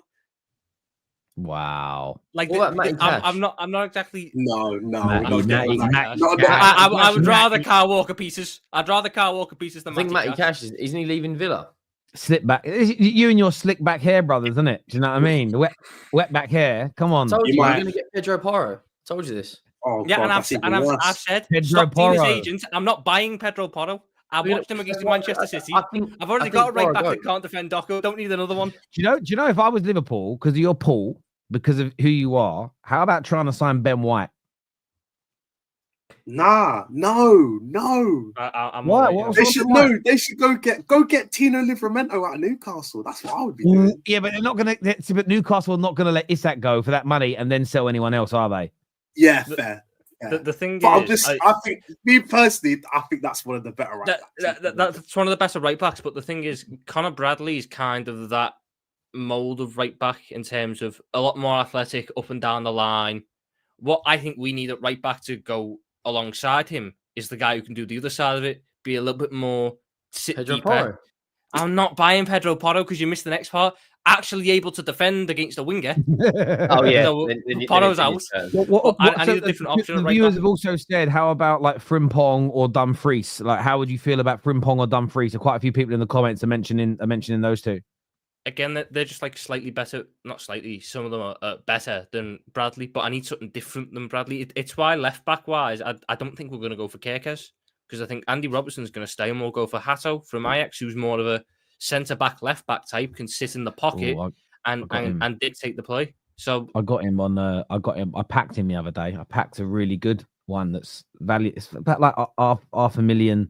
Wow! Like I'm not exactly. No. I would rather Kyle Walker-Peters. I'd rather Kyle Walker-Peters than. I think Matty Cash isn't he leaving Villa? Slip back. You and your slick back hair, brothers, isn't it? Do you know what I mean? The wet back hair. Come on. Told you, you're going to get Pedro Porro. Told you this. Oh, yeah, God, I've said Pedro Porro. Agent. I'm not buying Pedro Porro. I watched him against Manchester City. I've already got a right back that can't defend Doku. Don't need another one. Do you know if I was Liverpool, because of your pool, because of who you are, how about trying to sign Ben White? No. What? They should go get Tino Livramento out of Newcastle. That's what I would be doing. Yeah, but they're not going to. But Newcastle are not going to let Isak go for that money and then sell anyone else, are they? Yeah, fair. The thing but is, I think, me personally, I think that's one of the better right backs. That's one of the best right backs. But the thing is, Conor Bradley is kind of that mold of right back in terms of a lot more athletic, up and down the line. What I think we need at right back to go alongside him is the guy who can do the other side of it, be a little bit more sit deeper. I'm not buying Pedro Porro because you missed the next part. Actually able to defend against a winger. Oh yeah, So Porro's out. I need a different option. The Right viewers back. have also said, how about like Frimpong or Dumfries? Like, how would you feel about Frimpong or Dumfries? So quite a few people in the comments are mentioning those two. Again, they're just like slightly better. Not slightly. Some of them are better than Bradley, but I need something different than Bradley. It's why left back wise, I don't think we're going to go for Kerkez, because I think Andy Robertson's going to stay and we'll go for Hato from Ajax, who's more of a centre back, left back type, can sit in the pocket and dictate the play. So I got him on. I packed him the other day. I packed a really good one that's value. It's about like half $500,000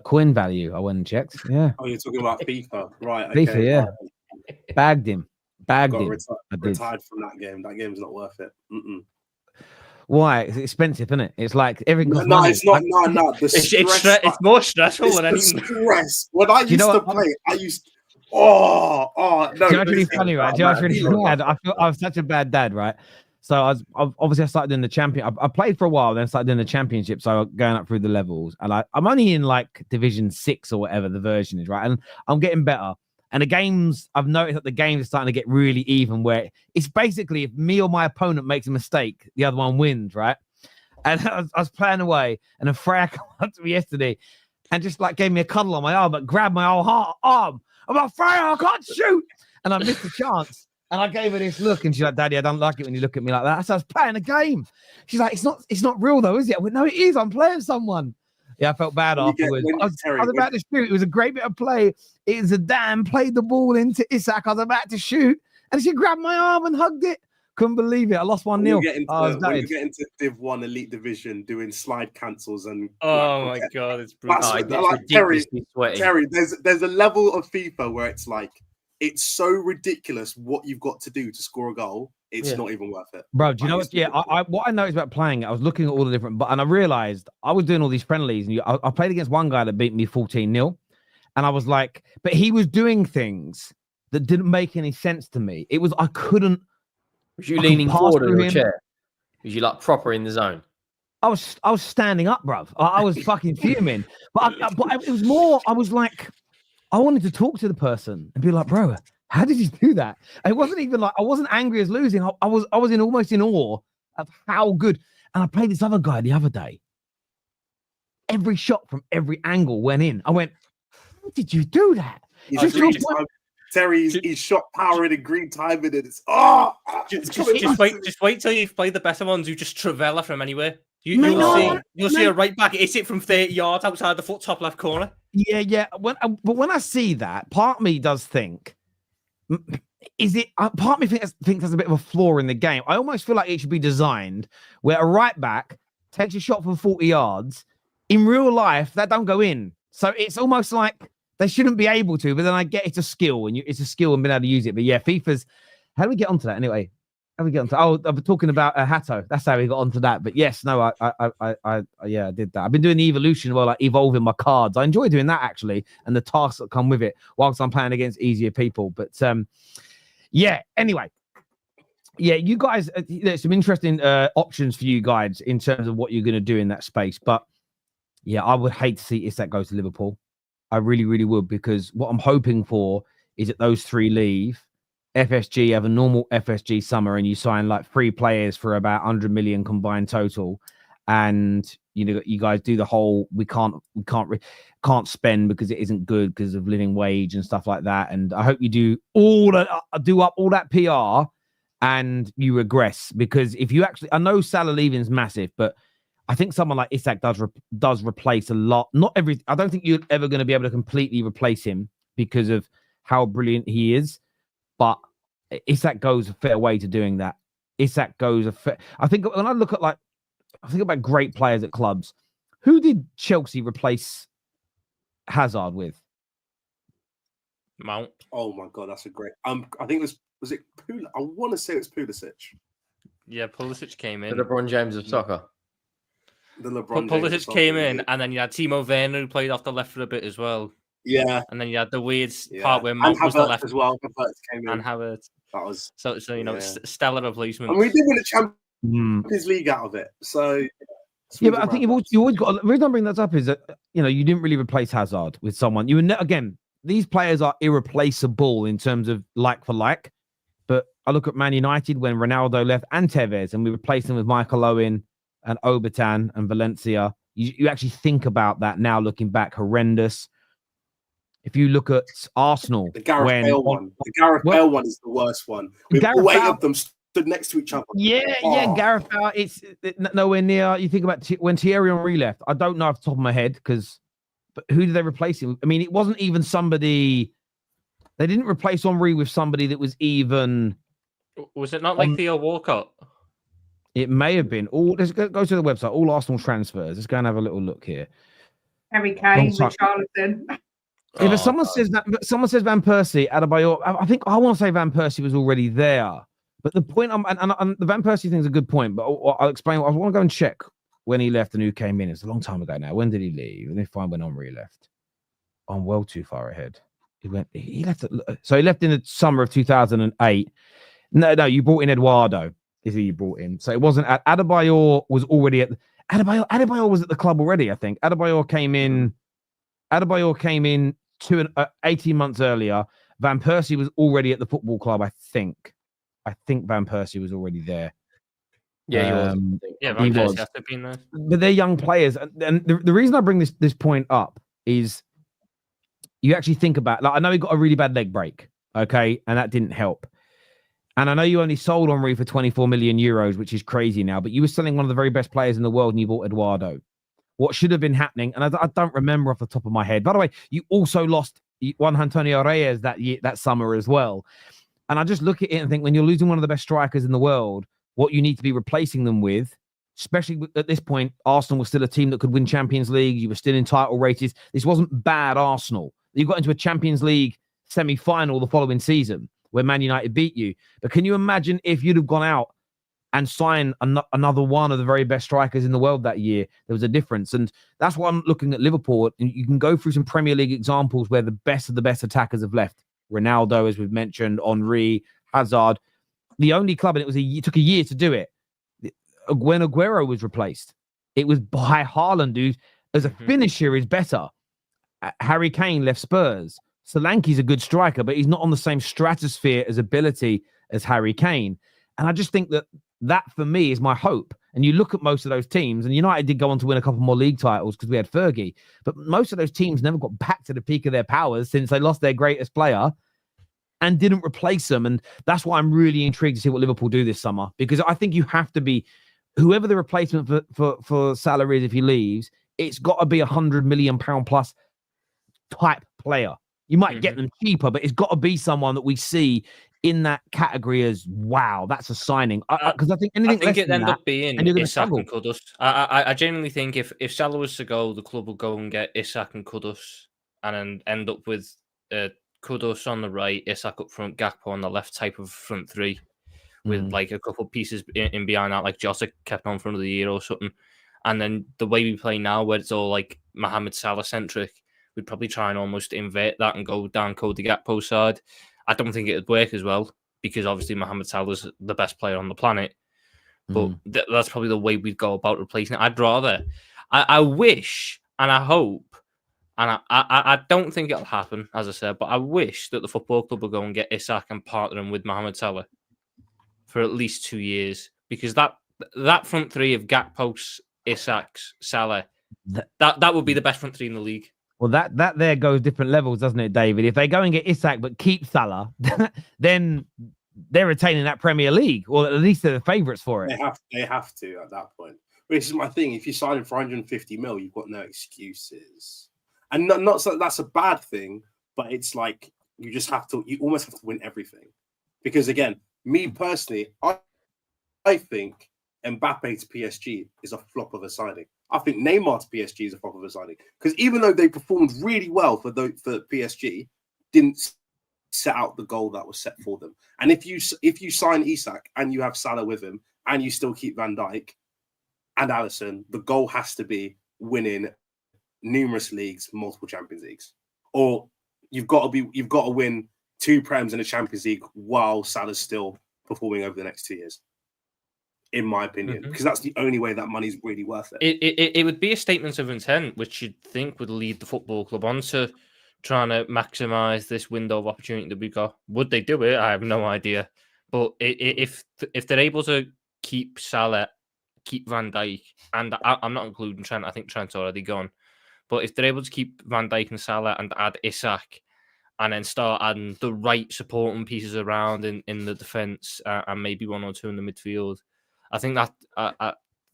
coin value. I went and checked. Yeah. Oh, you're talking about FIFA, right? Okay. FIFA, yeah. Right. Bagged him. Retired from that game. That game's not worth it. Why? It's expensive, isn't it? It's like everything. No, it's not. No. It's more stressful than anything. Stress. When I used to play, I used. No. Do you know what's really funny, right? Do you know what's really bad? I was such a bad dad, right? So I started doing the champion. I played for a while, then started doing the championship. So going up through the levels, and I'm only in like Division 6 or whatever the version is, right? And I'm getting better. And the games, I've noticed that the games are starting to get really even, where it's basically if me or my opponent makes a mistake, the other one wins, right? And I was playing away, and a Freya came up to me yesterday and just like gave me a cuddle on my arm, but grabbed my whole arm. I'm like, Freya, I can't shoot. And I missed the chance. And I gave her this look, and she's like, Daddy, I don't like it when you look at me like that. So I was playing a game. She's like, it's not real though, is it? I went, no, it is. I'm playing someone. Yeah, I felt bad afterwards. I was about to shoot. It was a great bit of play. It was played the ball into Isak. I was about to shoot, and she grabbed my arm and hugged it. Couldn't believe it. I lost 1-0. When you get into Div 1 Elite Division doing slide cancels and my God, it's brutal. Terry, there's a level of FIFA where it's like it's so ridiculous what you've got to do to score a goal. It's not even worth it. Bro, do you know what? Yeah, what I noticed about playing, I was looking at all the different, and I realized I was doing all these friendlies, and I played against one guy that beat me 14-0, and I was like, but he was doing things that didn't make any sense to me. It was, I couldn't. Was you leaning forward in your chair? Was you like proper in the zone? I was standing up, bruv. I was fucking fuming, but it was more, I was like, I wanted to talk to the person and be like, bro, how did you do that? It wasn't even like I wasn't angry as losing. I was almost in awe of how good. And I played this other guy the other day. Every shot from every angle went in. I went, how did you do that? Terry's shot power in green timing, and it's just wait till you've played the better ones who just Travella from anywhere. You'll see a right back. It's it from 30 yards outside the foot top left corner. Yeah. But when I see that, part of me does think, is it? Part of me thinks there's a bit of a flaw in the game. I almost feel like it should be designed where a right back takes a shot from 40 yards. In real life, that don't go in. So it's almost like they shouldn't be able to. But then I get it's a skill, and it's a skill and being able to use it. But yeah, FIFA's. How do we get onto that anyway? How do we get onto? Oh, I've been talking about Hato. That's how we got onto that. But yes, no, I did that. I've been doing the evolution while like evolving my cards. I enjoy doing that actually, and the tasks that come with it whilst I'm playing against easier people. But yeah. Anyway, yeah, you guys, there's some interesting options for you guys in terms of what you're going to do in that space. But yeah, I would hate to see Isak go to Liverpool. I really, really would, because what I'm hoping for is that those three leave. FSG have a normal FSG summer, and you sign like 3 players for about 100 million combined total, and you guys do the whole we can't spend because it isn't good because of living wage and stuff like that. And I hope you do up all that PR and you regress, because if you actually, I know Salah leaving is massive, but I think someone like Isak does replace a lot. I don't think you're ever going to be able to completely replace him because of how brilliant he is. But Isak goes a fair way to doing that. Isak goes I think when I look at I think about great players at clubs. Who did Chelsea replace Hazard with? Mount. Oh my God, that's a great. I think it was it Pulisic? I want to say it was Pulisic. Yeah, Pulisic came in. The LeBron James of soccer. Pulisic came in, and then you had Timo Werner who played off the left for a bit as well. Yeah, and then you had the weird part where Mount was the left as well. Havertz came in. And Havertz. That was so stellar replacement. And we did win a Champions League out of it. So yeah, but I think you always got. The reason I'm bringing that up is that you didn't really replace Hazard with someone. You were again. these players are irreplaceable in terms of like for like. But I look at Man United when Ronaldo left and Tevez, and we replaced them with Michael Owen and Obertan and Valencia. You actually think about that now, looking back, horrendous. If you look at Arsenal, the Gareth Bale one, Bale one is the worst one. With all 8 of them stood next to each other. Yeah, Gareth Bale. It's nowhere near. You think about when Thierry Henry left. I don't know off the top of my head but who did they replace him? I mean, it wasn't even somebody. They didn't replace Henry with somebody that was even. Was it not like Theo Walcott? It may have been. Let's go to the website. All Arsenal transfers. Let's go and have a little look here. Harry Kane, Richarlison. If someone says Van Persie, Adebayor, I want to say Van Persie was already there. But the point, and the Van Persie thing is a good point. But I'll explain. I want to go and check when he left and who came in. It's a long time ago now. When did he leave? Let me find when Henry left. I'm well too far ahead. He left. So he left in the summer of 2008. No, you brought in Eduardo. Is who you brought in? So it wasn't. Adebayor was already at. Adebayor was at the club already. I think Adebayor came in 18 months earlier. Van Persie was already at the football club. I think Van Persie was already there. Yeah, he was. Yeah, Van Persie has to have been there. But they're young players, and the reason I bring this point up is you actually think about. Like, I know he got a really bad leg break, okay, and that didn't help. And I know you only sold Henry for 24 million euros, which is crazy now, but you were selling one of the very best players in the world, and you bought Eduardo. What should have been happening, and I don't remember off the top of my head. By the way, you also lost Juan Antonio Reyes that summer as well. And I just look at it and think, when you're losing one of the best strikers in the world, what you need to be replacing them with, especially at this point, Arsenal was still a team that could win Champions League. You were still in title races. This wasn't bad Arsenal. You got into a Champions League semi-final the following season where Man United beat you. But can you imagine if you'd have gone out and signed another one of the very best strikers in the world that year? There was a difference. And that's why I'm looking at Liverpool. And you can go through some Premier League examples where the best of the best attackers have left. Ronaldo, as we've mentioned, Henry, Hazard. The only club, and it took a year to do it, when Aguero was replaced, it was by Haaland, who, as a finisher, is better. Harry Kane left Spurs. Solanke's a good striker, but he's not on the same stratosphere as ability as Harry Kane. And I just think that for me is my hope. And you look at most of those teams, and United did go on to win a couple more league titles because we had Fergie, but most of those teams never got back to the peak of their powers since they lost their greatest player and didn't replace them. And that's why I'm really intrigued to see what Liverpool do this summer, because I think you have to be, whoever the replacement for Salah is if he leaves, it's got to be £100 million plus type player. You might get them cheaper, but it's got to be someone that we see in that category as, wow, that's a signing. Because I think anything less it than ended that, up being and you're going to Isak struggle. and Kudus. I genuinely think if Salah was to go, the club would go and get Isak and Kudus, and then end up with Kudus on the right, Isak up front, Gakpo on the left, type of front three, with like a couple of pieces in behind that, like Jota kept on front of the year or something. And then the way we play now, where it's all like Mohamed Salah centric, we'd probably try and almost invert that and go down Cody Gakpo's side. I don't think it would work as well, because obviously Mohamed Salah's the best player on the planet. But that's probably the way we'd go about replacing it. I'd rather, I wish and I hope, and I don't think it'll happen, as I said, but I wish that the football club will go and get Isak and partner him with Mohamed Salah for at least 2 years, because that front three of Gakpo, Isak, Salah, that would be the best front three in the league. Well, that there goes different levels, doesn't it, David? If they go and get Isak but keep Salah, then they're retaining that Premier League, or at least they're the favourites for it. They have to at that point. Which is my thing. If you sign him for 150 mil, you've got no excuses. And not so that's a bad thing, but it's like you almost have to win everything. Because again, me personally, I think Mbappe to PSG is a flop of a signing. I think Neymar to PSG is a flop of a signing, because even though they performed really well for PSG, didn't set out the goal that was set for them. And if you sign Isak and you have Salah with him and you still keep Van Dijk and Alisson, the goal has to be winning numerous leagues, multiple Champions Leagues, or you've got to win 2 Prems in the Champions League while Salah's still performing over the next 2 years. In my opinion, because that's the only way that money's really worth it. It would be a statement of intent, which you'd think would lead the football club on to trying to maximize this window of opportunity that we've got. Would they do it? I have no idea. But if they're able to keep Salah, keep Van Dijk, and I'm not including Trent. I think Trent's already gone. But if they're able to keep Van Dijk and Salah and add Isak, and then start adding the right supporting pieces around in the defence and maybe one or two in the midfield, I think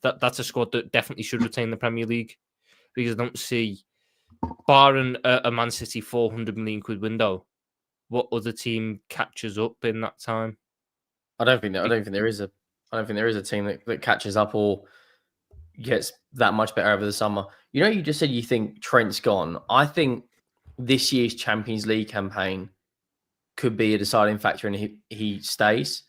that's a squad that definitely should retain the Premier League, because I don't see, barring a Man City 400 million quid window, what other team catches up in that time. I don't think there is a team that catches up or gets that much better over the summer. You know, you just said you think Trent's gone. I think this year's Champions League campaign could be a deciding factor, and he stays.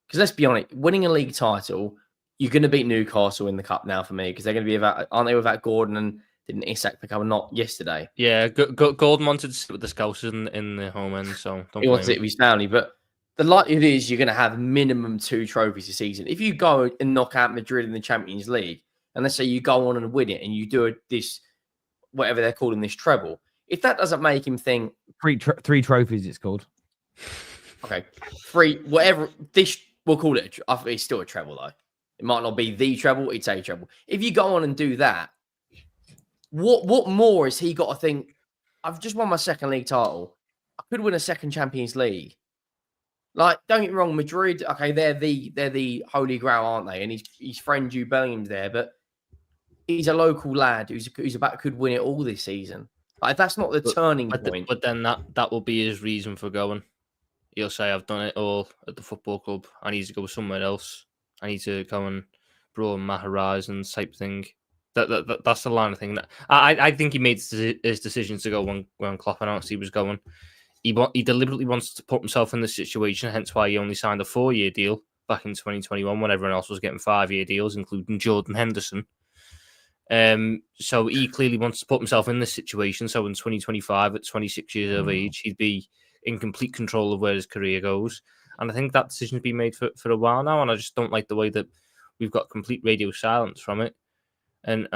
Because let's be honest, winning a league title, you're going to beat Newcastle in the cup now for me, because they're going to be aren't they without Gordon, and didn't Isak pick up a knock yesterday? Yeah, Gordon wanted to sit with the Scousers in the home end, so he wants to sit with his family. But the likelihood is you're going to have minimum 2 trophies a season. If you go and knock out Madrid in the Champions League, and let's say you go on and win it, and you do this, whatever they're calling this treble, if that doesn't make him think... Three trophies, it's called. Okay. 3, whatever. This, we'll call it, I think it's still a treble, though. It might not be the treble, it's a treble. If you go on and do that, what more has he got to think? I've just won my second league title. I could win a second Champions League. Like, don't get me wrong, Madrid, okay, they're the holy grail, aren't they? And his friend Jude Bellingham's there, but he's a local lad who's could win it all this season. Like, that's not the turning point. But then that will be his reason for going. He'll say, I've done it all at the football club. I need to go somewhere else. I need to go and broaden my horizons type thing. That's the line of thing. That I think he made his decision to go when Klopp announced he was going. He deliberately wants to put himself in this situation, hence why he only signed a 4-year deal back in 2021 when everyone else was getting 5-year deals, including Jordan Henderson. So he clearly wants to put himself in this situation. So in 2025, at 26 years of age, he'd be in complete control of where his career goes. And I think that decision's been made for a while now, and I just don't like the way that we've got complete radio silence from it. And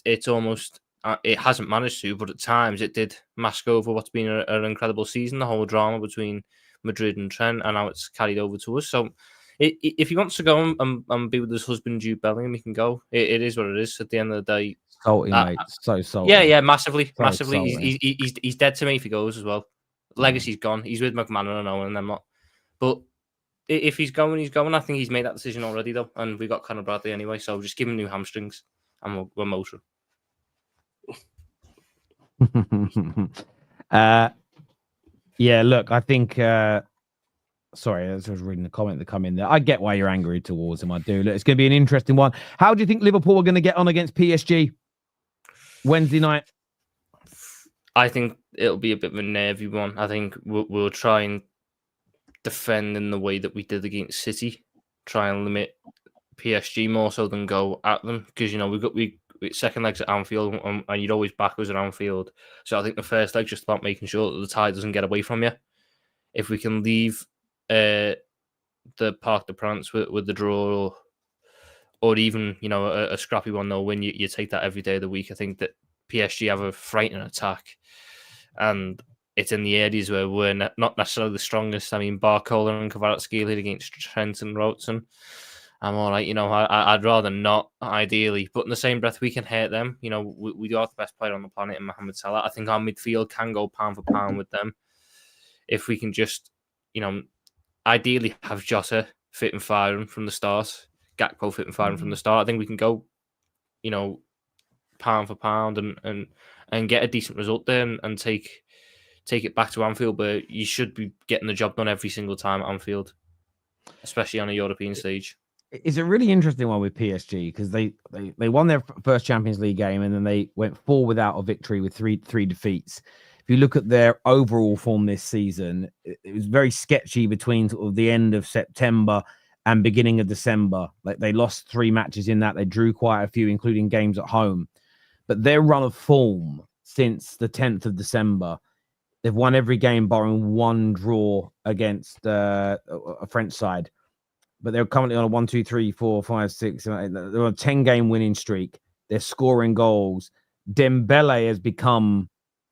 it's almost, it hasn't managed to, but at times it did mask over what's been an incredible season, the whole drama between Madrid and Trent, and how it's carried over to us. So if he wants to go and be with his husband, Jude Bellingham, he can go. It is what it is at the end of the day. Salty, mate. So salty. Yeah, massively. Salty. He's dead to me if he goes as well. Legacy's gone. He's with McManaman and Owen and them lot. But if he's going, he's going. I think he's made that decision already, though. And we got Conor Bradley anyway, so just give him new hamstrings and we're motoring. Yeah, look, I think... sorry, I was reading the comment that come in there. I get why you're angry towards him. I do. Look, it's going to be an interesting one. How do you think Liverpool are going to get on against PSG Wednesday night? I think it'll be a bit of a nervy one. I think we'll try and defend in the way that we did against City. Try and limit PSG more so than go at them, because you know we second legs at Anfield, and you'd always back us at Anfield. So I think the first leg's just about making sure that the tide doesn't get away from you. If we can leave the Parc des Princes with the draw, or even a scrappy 1-0 win, you take that every day of the week. I think that PSG have a frightening attack, and it's in the areas where we're not necessarily the strongest. I mean, Barcola and Kvaratskhelia against Trent and Robertson, I'm all right. I'd rather not, ideally. But in the same breath, we can hurt them. We do have the best player on the planet in Mohamed Salah. I think our midfield can go pound for pound with them. If we can just, ideally have Jota fit and firing from the start, Gakpo fit and firing from the start, I think we can go, pound for pound and get a decent result there and take it back to Anfield, where you should be getting the job done every single time at Anfield, especially on a European stage. It's a really interesting one with PSG, because they won their first Champions League game and then they went 4 without a victory with three defeats. If you look at their overall form this season, it was very sketchy between sort of the end of September and beginning of December. Like, they lost 3 matches in that. They drew quite a few, including games at home. But their run of form since the 10th of December, they've won every game barring 1 draw against a French side. But they're currently on a 1, 2, 3, 4, 5, 6. They're on a 10-game winning streak. They're scoring goals. Dembele has become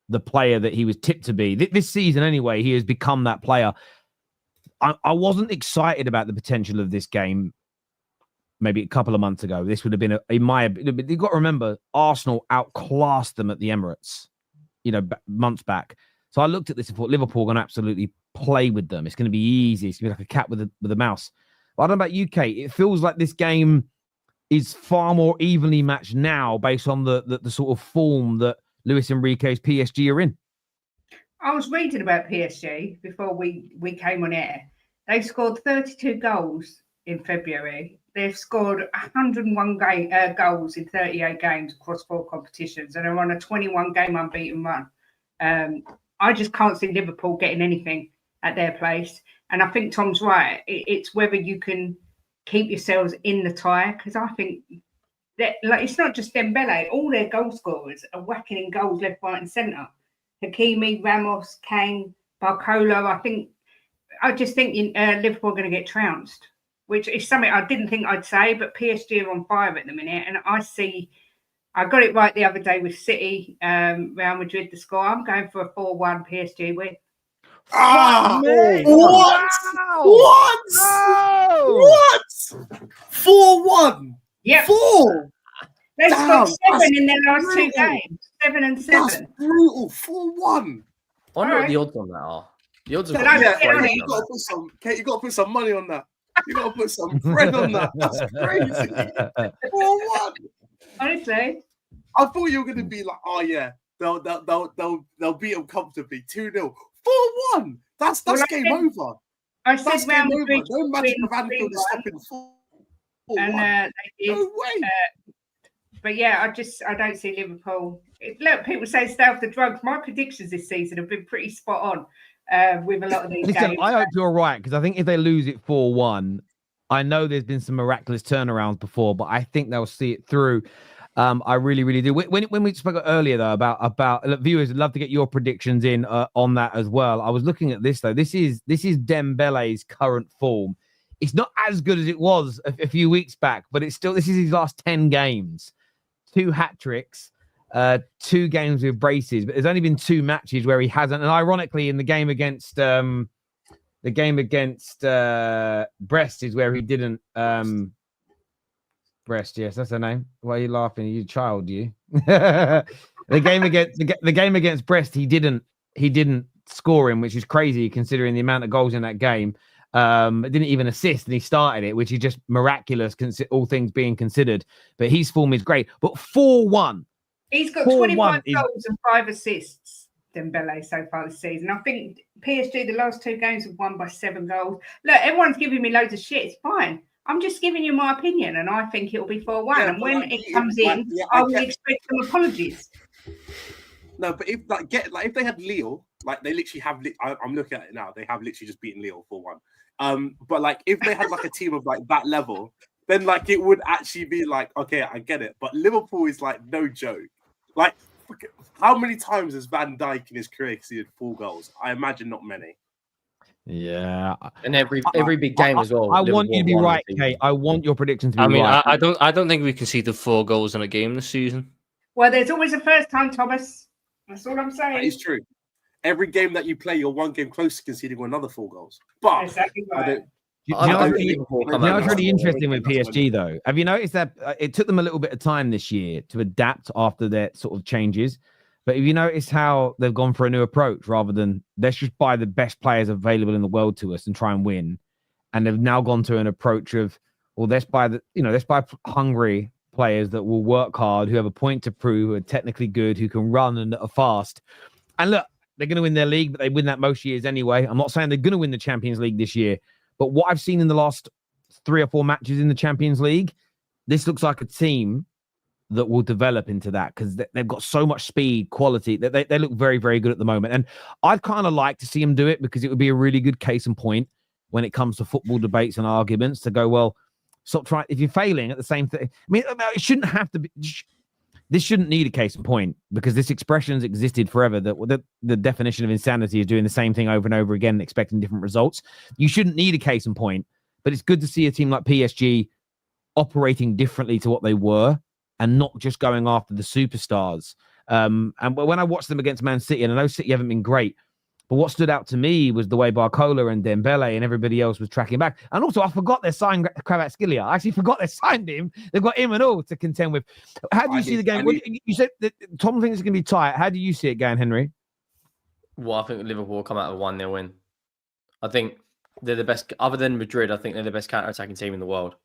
the player that he was tipped to be. This season, anyway, he has become that player. I wasn't excited about the potential of this game maybe a couple of months ago. This would have been, you've got to remember, Arsenal outclassed them at the Emirates, months back. So I looked at this and thought Liverpool are going to absolutely play with them. It's going to be easy. It's going to be like a cat with a mouse. But I don't know about UK. It feels like this game is far more evenly matched now based on the sort of form that Luis Enrique's PSG are in. I was reading about PSG before we came on air. They've scored 32 goals in February. They've scored 101 goals in 38 games across 4 competitions, and they're on a 21-game unbeaten run. I just can't see Liverpool getting anything at their place. And I think Tom's right. It's whether you can keep yourselves in the tie, because I think that it's not just Dembele. All their goal scorers are whacking in goals left, right, and centre. Hakimi, Ramos, Kane, Barcola. I just think Liverpool are going to get trounced, which is something I didn't think I'd say. But PSG are on fire at the minute, and I got it right the other day with City, Real Madrid. The score. I'm going for a 4-1 PSG win. Ah, man. What? Wow. What? No. What? 4-1. Yeah. 4. They've scored 7 in their last brutal. 2 games. 7 and 7. That's brutal. 4-1. I wonder what the odds on that are. The odds So are that's- crazy. You got to put some. Kate, you got to put some money on that. You got to put some bread on that. That's crazy. 4-1. Honestly. I thought you were going to be like, oh yeah, they'll beat them comfortably. 2-0. 4-1. That's game over. I said That's game Real over. Madrid No magic win of Anfield is 3-1, stopping 4-1. and they did. No way. But yeah, I don't see Liverpool. Look, people say stay off the drugs. My predictions this season have been pretty spot on with a lot of these Listen, games. I hope you're right, because I think if they lose it 4-1, I know there's been some miraculous turnarounds before, but I think they'll see it through. I really, really do. When we spoke earlier, though, about look, viewers would love to get your predictions in on that as well. I was looking at this, though. This is Dembele's current form. It's not as good as it was a few weeks back, but it's still, this is his last 10 games. 2 hat-tricks, 2 games with braces, but there's only been 2 matches where he hasn't. And ironically, in the game against Brest is where he didn't. Brest, yes, that's the name. Why are you laughing? Are you a child, you? the game against Brest, he didn't score him, which is crazy considering the amount of goals in that game. Didn't even assist, and he started it, which is just miraculous, all things being considered. But his form is great. But 4-1. He's got 25 goals and 5 assists, Dembele, so far this season. I think PSG, the last 2 games, have won by 7 goals. Look, everyone's giving me loads of shit. It's fine. I'm just giving you my opinion, and I think it'll be 4-1. Yeah, and when it comes in, I will expect some apologies. No, but if if they had Lille, they literally have. I'm looking at it now. They have literally just beaten Lille 4-1. But if they had a team of that level, then it would actually be okay, I get it. But Liverpool is no joke. How many times has Van Dijk in his career conceded 4 goals? I imagine not many. Yeah, and every big game as well. I want you to be right, Kate. I want your prediction to be right. I don't think we conceded 4 goals in a game this season. Well, there's always a first time, Thomas. That's all I'm saying. That is true. Every game that you play, you're 1 game close to conceding another 4 goals. But exactly right. what's really interesting with PSG, though? Have you noticed that it took them a little bit of time this year to adapt after their sort of changes? But have you noticed how they've gone for a new approach rather than let's just buy the best players available in the world to us and try and win? And they've now gone to an approach of, well, let's buy hungry players that will work hard, who have a point to prove, who are technically good, who can run and are fast. And look, they're going to win their league, but they win that most years anyway. I'm not saying they're going to win the Champions League this year, but what I've seen in the last 3 or 4 matches in the Champions League, this looks like a team that will develop into that, because they've got so much speed, quality, that they look very, very good at the moment. And I'd kind of like to see them do it, because it would be a really good case in point when it comes to football debates and arguments to go, well, stop trying. If you're failing at the same thing, I mean, it shouldn't have to be. This shouldn't need a case in point, because this expression's existed forever. That the definition of insanity is doing the same thing over and over again, expecting different results. You shouldn't need a case in point, but it's good to see a team like PSG operating differently to what they were, and not just going after the superstars. And when I watched them against Man City, and I know City haven't been great, but what stood out to me was the way Barcola and Dembele and everybody else was tracking back. And also, I forgot they signed Kvaratskhelia. I actually forgot they signed him. They've got him and all to contend with. How do you see the game? You said that Tom thinks it's going to be tight. How do you see it going, Henry? Well, I think Liverpool will come out with a 1-0 win. I think they're the best, other than Madrid, I think they're the best counter-attacking team in the world.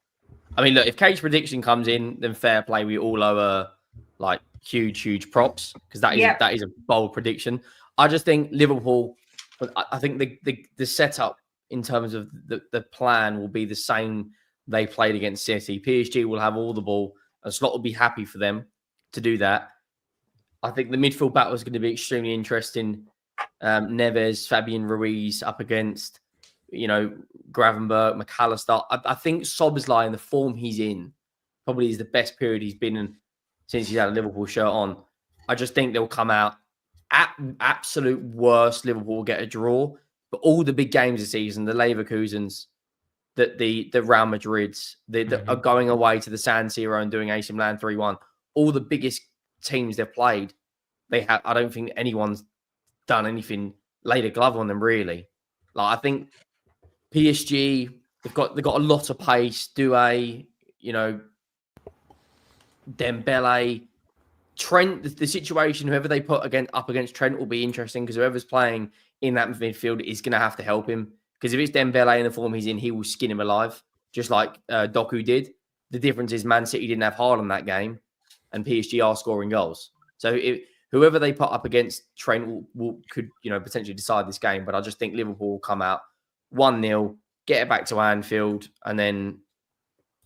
I mean, look, if Kate's prediction comes in, then fair play. We all owe her like huge props because that is a bold prediction. I just think Liverpool, but I think the setup in terms of the plan will be the same they played against City. PSG will have all the ball, and Slot will be happy for them to do that. I think the midfield battle is going to be extremely interesting. Neves, Fabian Ruiz up against, Gravenberch, McAllister. I think Szoboszlai, in the form he's in, probably is the best period he's been in since he's had a Liverpool shirt on. I just think they'll come out at absolute worst. Liverpool will get a draw, but all the big games this season, the Leverkusens, the Real Madrids, that are going away to the San Siro and doing AC Milan 3-1. All the biggest teams they've played, I don't think anyone's done anything, laid a glove on them really. Like I think PSG, they've got a lot of pace. Doué, Dembele, Trent. The situation, whoever they put up against Trent, will be interesting because whoever's playing in that midfield is going to have to help him. Because if it's Dembele in the form he's in, he will skin him alive, just like Doku did. The difference is Man City didn't have Haaland that game, and PSG are scoring goals. So whoever they put up against Trent could potentially decide this game. But I just think Liverpool will come out 1-0, get it back to Anfield, and then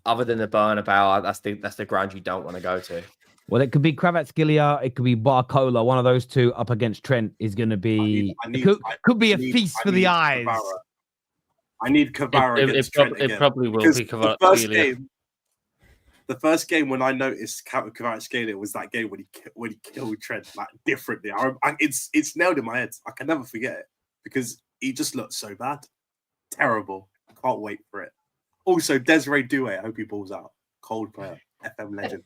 other than the Bernabeu, that's the ground you don't want to go to. Well, it could be Kvaratskhelia, it could be Barcola. One of those two up against Trent is going to be could be a feast for the eyes. I need Kvara against Trent again. It probably will be Kvaratskhelia. The first game when I noticed Kvaratskhelia was that game when he killed Trent like differently. It's nailed in my head. I can never forget it because he just looked so bad, terrible. I can't wait for it. Also, Desiree Doué, I hope he balls out. Cold player, FM legend.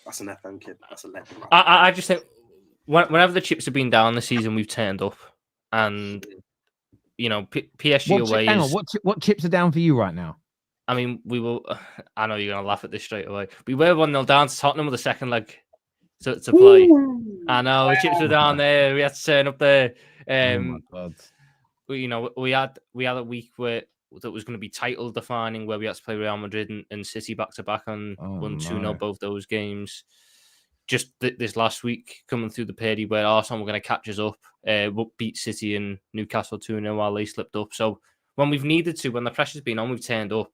That's an FM kid. That's a legend. I just think whenever the chips have been down this season, we've turned up, and PSG away. Hang on, what chips are down for you right now? I mean, we will. I know you're going to laugh at this straight away. We were 1-0 down to Tottenham with the second leg to play. Ooh, I know the chips were down there. We had to turn up there. Oh my God. We had a week where that was going to be title defining, where we had to play Real Madrid and City back to back and won 2-0 both those games. Just this last week, coming through the period where Arsenal were going to catch us up, beat City and Newcastle 2-0 while they slipped up. So when we've needed to, when the pressure's been on, we've turned up.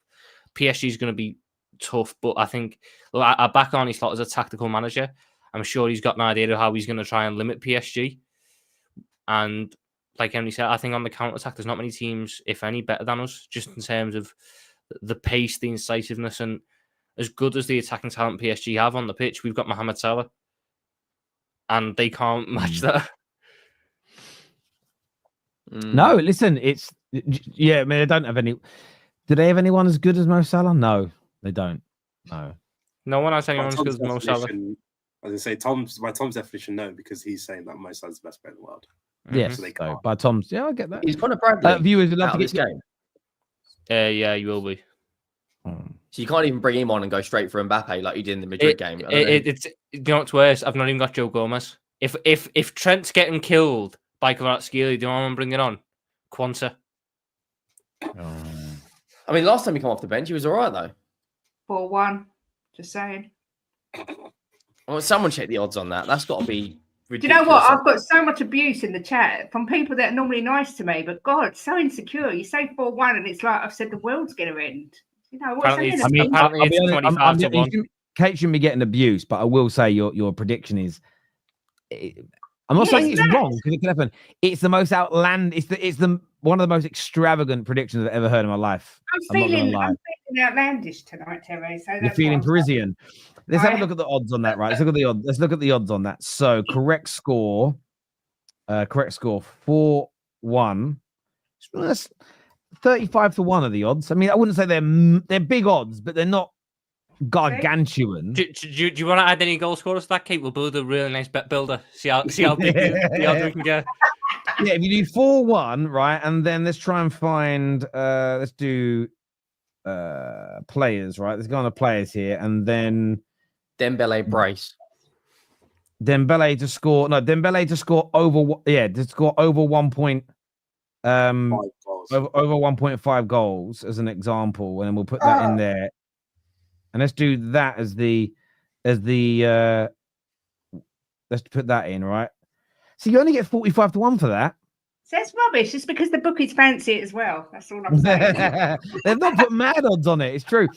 PSG is going to be tough, but I think I back Arne Slot as a tactical manager. I'm sure he's got an idea of how he's going to try and limit PSG. And like Henry said, I think on the counter-attack, there's not many teams, if any, better than us, just in terms of the pace, the incisiveness, and as good as the attacking talent PSG have on the pitch, we've got Mohamed Salah. And they can't match that. No, listen, I mean, they don't have any... Do they have anyone as good as Mo Salah? No, they don't. No one has anyone as good as Mo Salah. As I say, by Tom's definition, no, because he's saying that Mo Salah's the best player in the world. Yes, so by Tom's, I get that. He's Conor Bradley. Viewers would love to get this game. Yeah, you will be. So you can't even bring him on and go straight for Mbappe like you did in the Madrid game. It's you know what's worse? I've not even got Joe Gomez. If Trent's getting killed by Kvaratskhelia, do you want to bring it on? Quanta. I mean, last time he came off the bench, he was all right, though. 4-1. Just saying. Well, someone check the odds on that. That's got to be ridiculous. Do you know what? I've got so much abuse in the chat from people that are normally nice to me, but God, so insecure. You say 4-1 and it's like I've said the world's going to end. Apparently it's 25 to 1. Kate shouldn't be getting abuse, but I will say your prediction is... I'm not saying it's wrong because it can happen. It's the most outlandish. It's the one of the most extravagant predictions I've ever heard in my life. I'm feeling outlandish tonight, Terry. So you're feeling Parisian. Let's have a look at the odds on that, right? Let's look at the odds. Let's look at the odds on that. So correct score 4-1. That's 35 to 1 are the odds. I mean, I wouldn't say they're big odds, but they're not gargantuan. Do you want to add any goal scorers to that, Kate? We'll build a really nice bet builder. See how big we can get. Yeah, if you do 4-1, right, and then let's try and find. Let's do players, right? Let's go on the players here, and then Dembele brace. Dembele to score over. Yeah, to score over 1 point. Over 1.5 goals as an example, and then we'll put that in there. And let's do that as the let's put that in, right? So you only get 45-1 for that. So that's rubbish. It's because the bookies fancy it as well. That's all I'm saying. They've not put mad odds on it. It's true.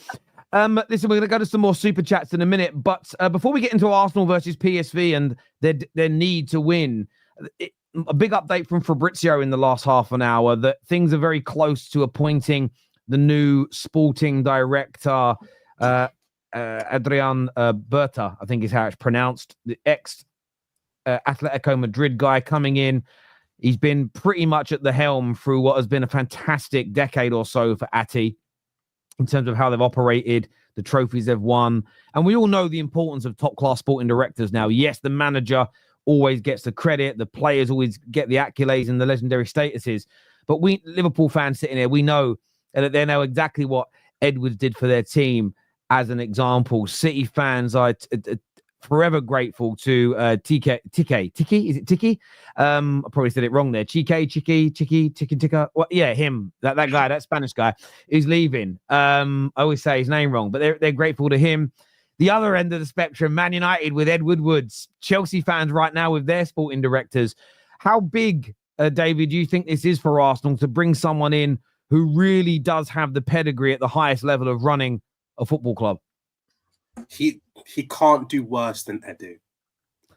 Listen, we're going to go to some more super chats in a minute, but before we get into Arsenal versus PSV and their need to win, a big update from Fabrizio in the last half an hour that things are very close to appointing the new sporting director, Adrian Berta, I think is how it's pronounced, the ex Atletico Madrid guy coming in. He's been pretty much at the helm through what has been a fantastic decade or so for Ati in terms of how they've operated, the trophies they've won. And we all know the importance of top-class sporting directors now. Yes, the manager always gets the credit, the players always get the accolades and the legendary statuses. But we, Liverpool fans sitting here, we know that they know exactly what Edwards did for their team as an example. City fans are forever grateful to Tiki. Is it Tiki? I probably said it wrong there. Tiki. Well, yeah, him. That guy, that Spanish guy, is leaving. I always say his name wrong, but they're grateful to him. The other end of the spectrum, Man United with Ed Woodward's, Chelsea fans right now with their sporting directors. How big, David, do you think this is for Arsenal to bring someone in who really does have the pedigree at the highest level of running a football club? He can't do worse than Edu,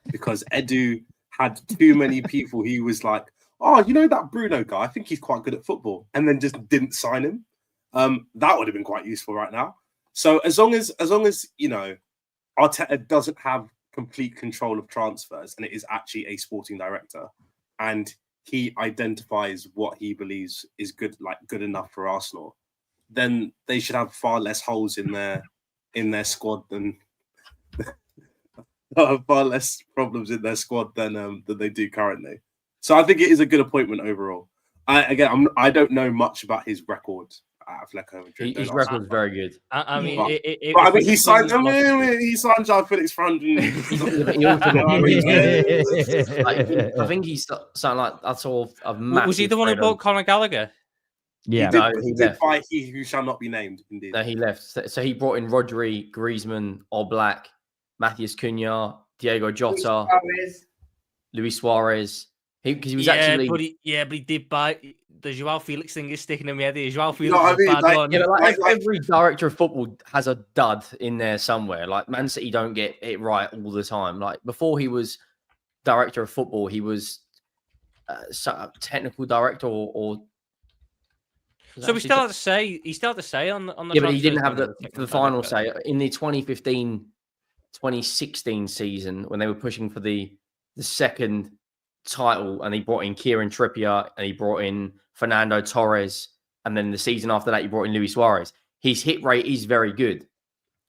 because Edu had too many people. He was like, oh, you know that Bruno guy? I think he's quite good at football, and then just didn't sign him. That would have been quite useful right now. So as long as you know, Arteta doesn't have complete control of transfers, and it is actually a sporting director, and he identifies what he believes is good enough for Arsenal, then they should have far less holes in their squad than far less problems in their squad than they do currently. So I think it is a good appointment overall. I don't know much about his record at Atletico Madrid. His record is very good. I mean, he signed João Felix for 100. I think he's something like that sort of massive. Was he the one who bought Conor Gallagher? Yeah, he did buy he who shall not be named. Indeed, no, he left. So he brought in Rodri, Griezmann, Oblak, Matheus Cunha, Diego Jota, Luis Suarez. Because he was actually, but he did buy the João Felix thing. Is sticking in my head. João Felix, every director of football has a dud in there somewhere. Like Man City don't get it right all the time. Like before he was director of football, he was technical director or so we still have to say on the but he didn't have the final say in the 2015-2016 season when they were pushing for the second title, and he brought in Kieran Trippier and he brought in Fernando Torres, and then the season after that he brought in Luis Suarez. His hit rate is very good.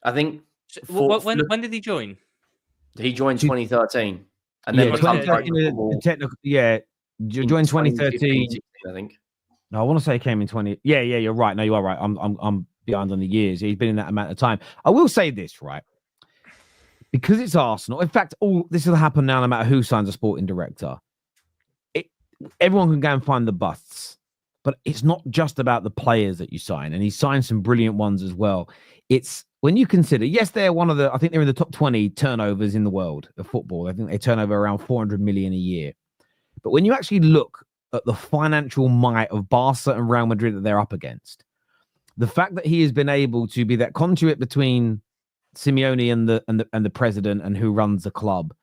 I think. When did he join? He joined 2013, and then joined 2013. I think. No, I want to say he came in 20. Yeah, you're right. No, you are right. I'm behind on the years. He's been in that amount of time. I will say this, right? Because it's Arsenal. In fact, all this will happen now no matter who signs a sporting director. Everyone can go and find the busts. But it's not just about the players that you sign. And he signed some brilliant ones as well. It's when you consider, yes, they're I think they're in the top 20 turnovers in the world of football. I think they turn over around 400 million a year. But when you actually look at the financial might of Barca and Real Madrid that they're up against, the fact that he has been able to be that conduit between Simeone and the president and who runs the club,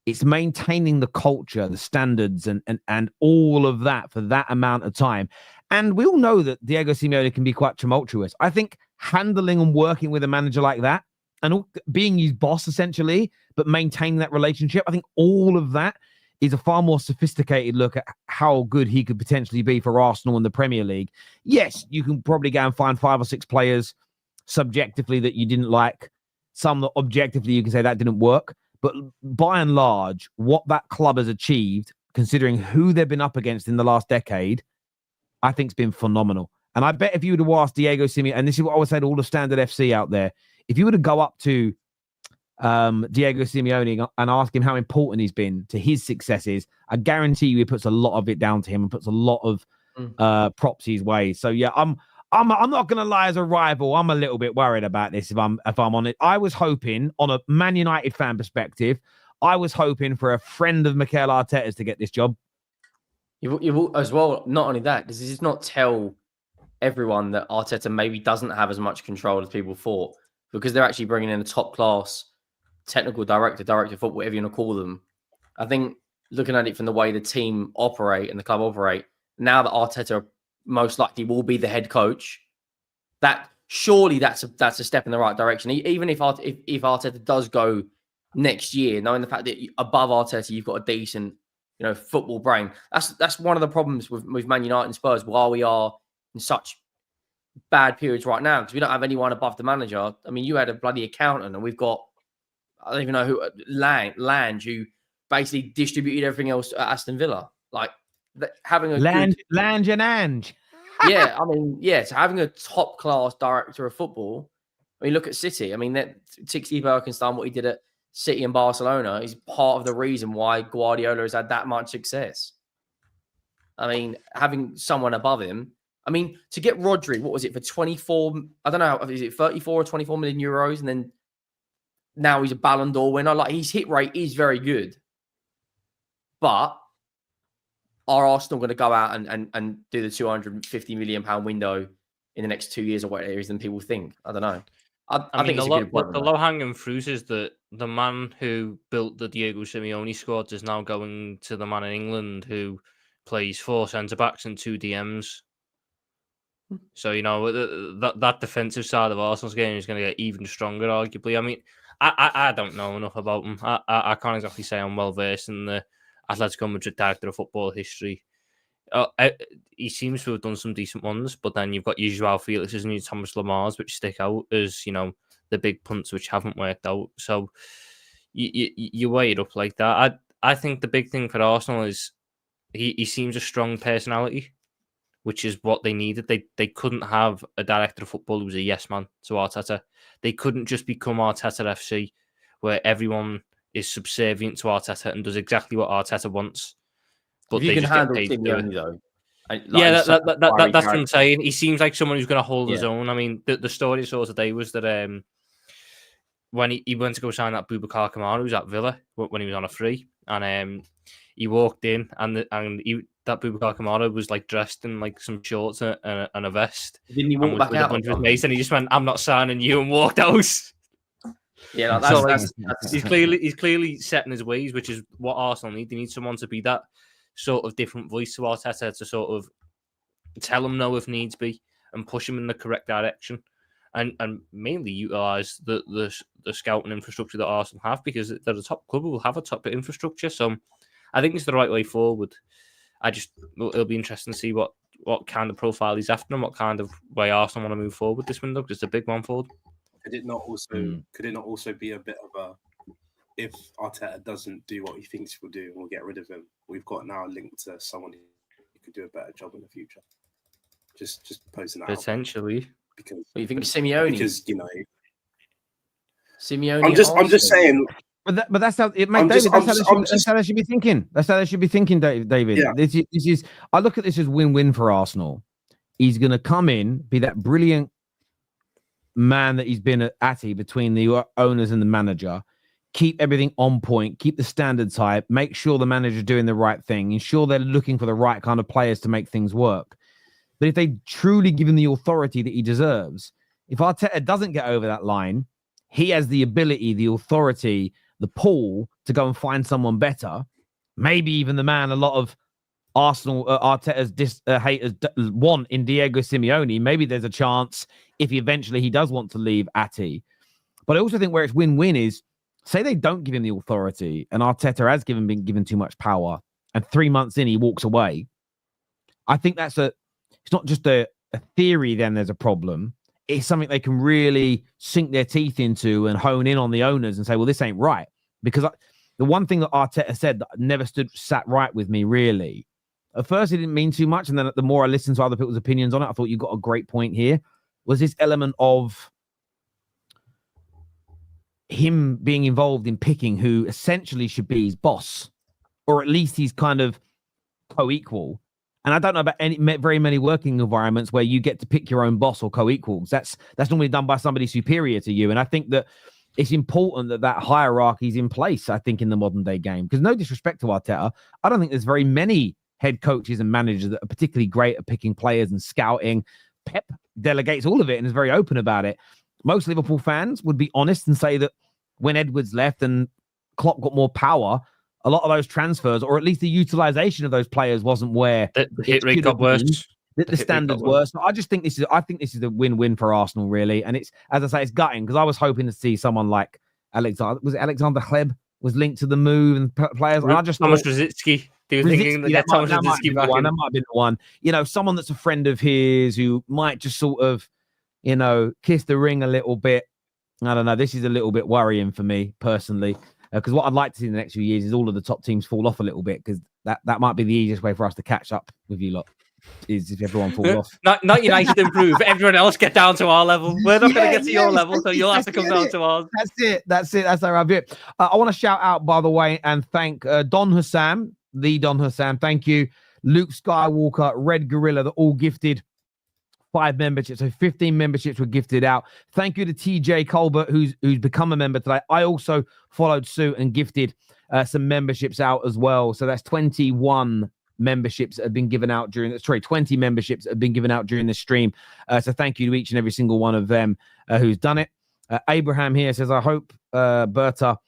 it's maintaining the culture, the standards, and all of that for that amount of time. And we all know that Diego Simeone can be quite tumultuous. I think handling and working with a manager like that and being his boss essentially, but maintaining that relationship, I think all of that is a far more sophisticated look at how good he could potentially be for Arsenal in the Premier League. Yes, you can probably go and find 5 or 6 players, subjectively that you didn't like, some that objectively you can say that didn't work. But by and large, what that club has achieved, considering who they've been up against in the last decade, I think has been phenomenal. And I bet if you were to ask Diego Simeone, and this is what I would say to all the standard FC out there, if you were to go up to Diego Simeone and ask him how important he's been to his successes, I guarantee you he puts a lot of it down to him and puts a lot of props his way. So yeah, I'm not gonna lie, as a rival, I'm a little bit worried about this if I'm on it. I was hoping, on a Man United fan perspective, I was hoping for a friend of Mikel Arteta's to get this job. You as well. Not only that, does this not tell everyone that Arteta maybe doesn't have as much control as people thought, because they're actually bringing in a top class technical director of football, whatever you want to call them. I think looking at it from the way the team operate and the club operate, now that Arteta most likely will be the head coach, that surely that's a step in the right direction. Even if Arteta does go next year, knowing the fact that above Arteta you've got a decent, football brain. That's one of the problems with Man United and Spurs, while we are in such bad periods right now, because we don't have anyone above the manager. I mean, you had a bloody accountant, and we've got, I don't even know who, Lange, who basically distributed everything else at Aston Villa. Like, having a Lange and Ange. Yeah, I mean, so having a top class director of football. I mean, look at City. I mean, that Tixi Berkenstein, what he did at City and Barcelona, is part of the reason why Guardiola has had that much success. I mean, having someone above him. I mean, to get Rodri, what was it, for 24? I don't know, is it 34 or 24 million euros? And then now he's a Ballon d'Or winner. Like, his hit rate is very good. But are Arsenal going to go out and do the £250 million window in the next 2 years or whatever it is than people think? I don't know. I think the low-hanging fruit is that the man who built the Diego Simeone squad is now going to the man in England who plays 4 centre-backs and 2 DMs. So, that defensive side of Arsenal's game is going to get even stronger, arguably. I mean, I don't know enough about him. I can't exactly say I'm well-versed in the Atletico Madrid director of football history. He seems to have done some decent ones, but then you've got your Joao Felix's and your Thomas Lamar's, which stick out as, the big punts which haven't worked out. So you weigh it up like that. I think the big thing for Arsenal is he seems a strong personality, which is what they needed. They couldn't have a director of football who was a yes man to Arteta. They couldn't just become Arteta FC, where everyone is subservient to Arteta and does exactly what Arteta wants. But you can handle Simeone, though. That's what I'm saying. He seems like someone who's going to hold his own. I mean, the story I saw today was that when he went to go sign that Boubacar Kamara, who was at Villa when he was on a free, and he walked in, and that Boubacar Kamara was like dressed in like some shorts and a vest. Didn't he walk back out? With his mates, and he just went, "I'm not signing you," and walked out. Yeah, he's clearly setting his ways, which is what Arsenal need. They need someone to be that sort of different voice to Arteta, to sort of tell him no if needs be and push him in the correct direction, and mainly utilise the scouting infrastructure that Arsenal have, because they're a top club who will have a top infrastructure. So I think it's the right way forward. It'll be interesting to see what kind of profile he's after and what kind of way Arsenal want to move forward this window, because it's a big one forward. Could it not also be a bit of a, if Arteta doesn't do what he thinks he will do and we'll get rid of him, we've got now a link to someone who could do a better job in the future? Just posing that potentially. Because you think Simeone? Because Simeone. I'm just saying. But that's how it makes David. That's how they should be thinking. That's how they should be thinking, David. Yeah. This is. I look at this as win-win for Arsenal. He's going to come in, be that brilliant man that he's been at between the owners and the manager. Keep everything on point. Keep the standards high. Make sure the manager's doing the right thing. Ensure they're looking for the right kind of players to make things work. But if they truly give him the authority that he deserves, if Arteta doesn't get over that line, he has the ability, the authority, the pull to go and find someone better. Maybe even the man a lot of Arsenal Arteta's haters want in Diego Simeone. Maybe there's a chance if he does want to leave Ati. But I also think where it's win-win is, say they don't give him the authority and Arteta has been given too much power, and 3 months in he walks away. I think it's not just a theory then there's a problem. it's something they can really sink their teeth into and hone in on the owners and say, well, this ain't right. Because the one thing that Arteta said that never sat right with me, really, at first it didn't mean too much. And then the more I listened to other people's opinions on it, I thought you got a great point here, was this element of him being involved in picking who essentially should be his boss, or at least he's kind of co-equal. And I don't know about very many working environments where you get to pick your own boss or co-equals. That's normally done by somebody superior to you. And I think that it's important that hierarchy is in place, I think, in the modern day game. Because no disrespect to Arteta, I don't think there's very many head coaches and managers that are particularly great at picking players and scouting. Pep delegates all of it and is very open about it. Most Liverpool fans would be honest and say that when Edwards left and Klopp got more power, a lot of those transfers, or at least the utilization of those players, wasn't where the hit rate got worse. The standards were. So I just think this is a win-win for Arsenal, really. And it's, as I say, it's gutting because I was hoping to see someone like Alexander Hleb was linked to the move and players. And I just Thomas Rosicky. They were thinking that Thomas Rosicky back in. That might have been the one. You know, someone that's a friend of his who might just sort of, you know, kiss the ring a little bit. I don't know. This is a little bit worrying for me personally, because what I'd like to see in the next few years is all of the top teams fall off a little bit, because that might be the easiest way for us to catch up with you lot, is if everyone falls off. Not United improve. Everyone else get down to our level. We're not going to get to your level, so you'll have to come down to ours. That's it. That's how I view it. I want to shout out, by the way, and thank Don Hussam, the Don Hussam. Thank you, Luke Skywalker, Red Gorilla, that all gifted 5 memberships. So 15 memberships were gifted out. Thank you to TJ Colbert, who's become a member today. I also followed suit and gifted some memberships out as well. So that's 21 memberships that have been given out 20 memberships that have been given out during the stream. So thank you to each and every single one of them who's done it. Abraham here says, I hope Berta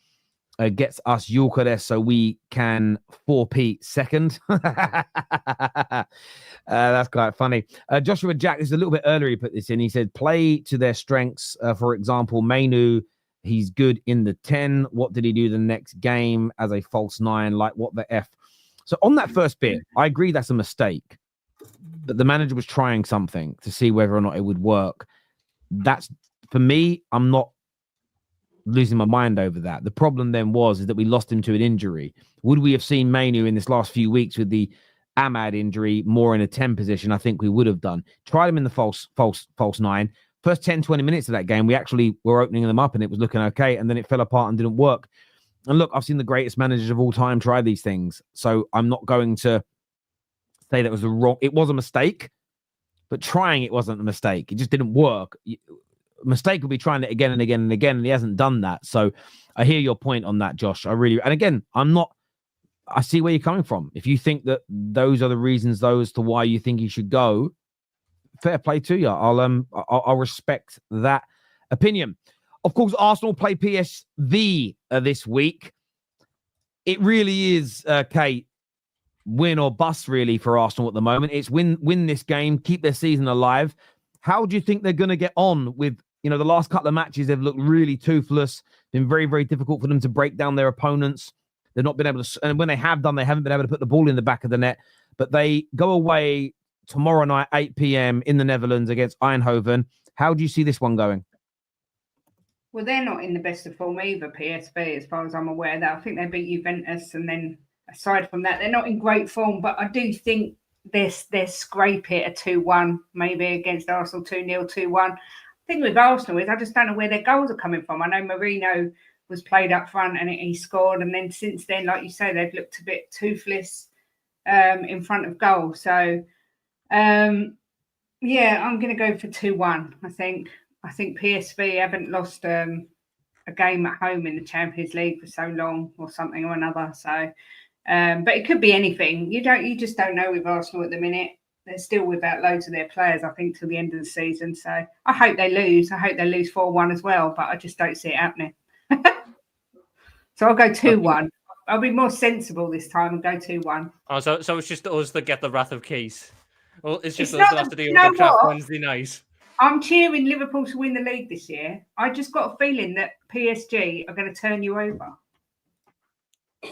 gets us Gyökeres so we can 4p second. That's quite funny. Joshua Jack, this is a little bit earlier he put this in. He said, play to their strengths. For example, Mainu, he's good in the 10. What did he do the next game as a false 9? Like, what the F? So on that first bit, I agree that's a mistake. That the manager was trying something to see whether or not it would work. That's, for me, I'm not losing my mind over that. The problem then is that we lost him to an injury. Would we have seen Mainu in this last few weeks with the Ahmad injury more in a 10 position? I think we would have done. Tried him in the false 9. First 10, 20 minutes of that game, we actually were opening them up and it was looking okay. And then it fell apart and didn't work. And look, I've seen the greatest managers of all time try these things. So I'm not going to say that was it was a mistake, but trying it wasn't a mistake. It just didn't work. A mistake would be trying it again and again and again, and he hasn't done that. So I hear your point on that, Josh. And again, I see where you're coming from. If you think that those are the reasons, as to why you think he should go, fair play to you. I'll respect that opinion. Of course, Arsenal play PSV this week. It really is, Kate, win or bust really for Arsenal at the moment. It's win this game, keep their season alive. How do you think they're going to get on with, the last couple of matches? They've looked really toothless. Been very, very difficult for them to break down their opponents. They've not been able to, and when they have done, they haven't been able to put the ball in the back of the net. But they go away tomorrow night, 8 p.m. in the Netherlands against Eindhoven. How do you see this one going? Well, they're not in the best of form either, PSV, as far as I'm aware. That I think they beat Juventus, and then aside from that, they're not in great form. But I do think they're scrape it a 2-1, maybe against Arsenal, 2-0, 2-1. The thing with Arsenal is I just don't know where their goals are coming from. I know Marino was played up front and he scored, and then since then, like you say, they've looked a bit toothless in front of goal. So, I'm going to go for 2-1. I think PSV haven't lost a game at home in the Champions League for so long, or something or another. So, but it could be anything. You just don't know with Arsenal at the minute. They're still without loads of their players, I think, till the end of the season. So I hope they lose. I hope they lose 4-1 as well, but I just don't see it happening. So I'll go 2-1. I'll be more sensible this time and go 2-1. Oh, so it's just us that get the wrath of Keys. Well, it's just us that have to deal with the crap Wednesday night. I'm cheering Liverpool to win the league this year. I just got a feeling that PSG are going to turn you over.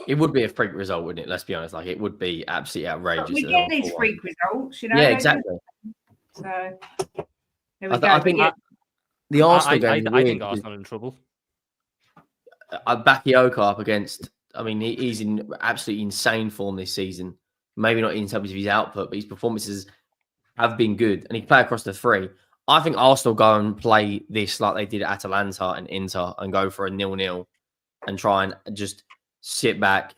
It would be a freak result, wouldn't it? Let's be honest. Like, it would be absolutely outrageous. But we get these freak results, Yeah, exactly. So there we go. I think The Arsenal game. I think Arsenal are in trouble. Bakayoko up against. I mean, he's in absolutely insane form this season. Maybe not in terms of his output, but his performances have been good, and he can play across the three. I think Arsenal go and play this like they did at Atalanta and Inter, and go for a 0-0, and try and just sit back,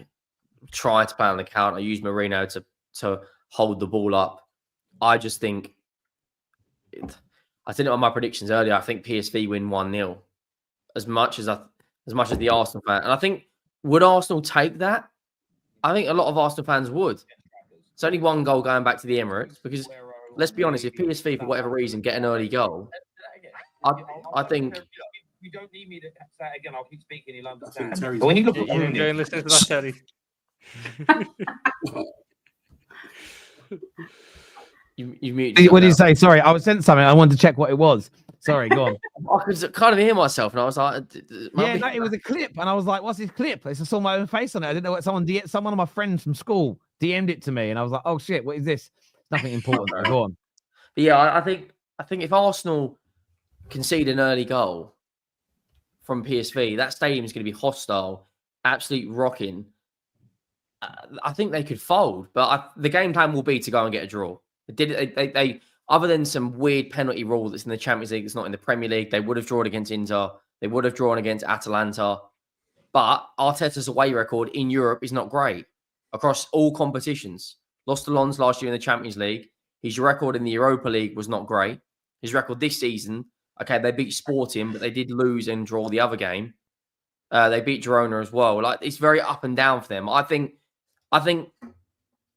try to play on the counter, use Marino to hold the ball up. I just think. I said it on my predictions earlier. I think PSV win 1-0. As much as the Arsenal fan, and I think would Arsenal take that? I think a lot of Arsenal fans would. It's only one goal going back to the Emirates because let's be honest, if PSV for whatever reason get an early goal, I think. You don't need me to say it again. I'll keep speaking. You'll understand. When you look at Rooney, and listen to that, Terry. You muted. What did you say? Sorry, I was sent something. I wanted to check what it was. Sorry, go on. I could kind of hear myself, and I was like, it was a clip, and I was like, "What's this clip?" I saw my own face on it. I didn't know what someone of my friends from school DM'd it to me, and I was like, "Oh shit, what is this?" Nothing important. Go on. But yeah, I think if Arsenal concede an early goal from PSV, that stadium is going to be hostile, absolute rocking. I think they could fold, but the game plan will be to go and get a draw. They other than some weird penalty rule that's in the Champions League, that's not in the Premier League, they would have drawn against Inter. They would have drawn against Atalanta. But Arteta's away record in Europe is not great across all competitions. Lost to Lens last year in the Champions League. His record in the Europa League was not great. His record this season, okay, they beat Sporting, but they did lose and draw the other game. They beat Girona as well. Like, it's very up and down for them. I think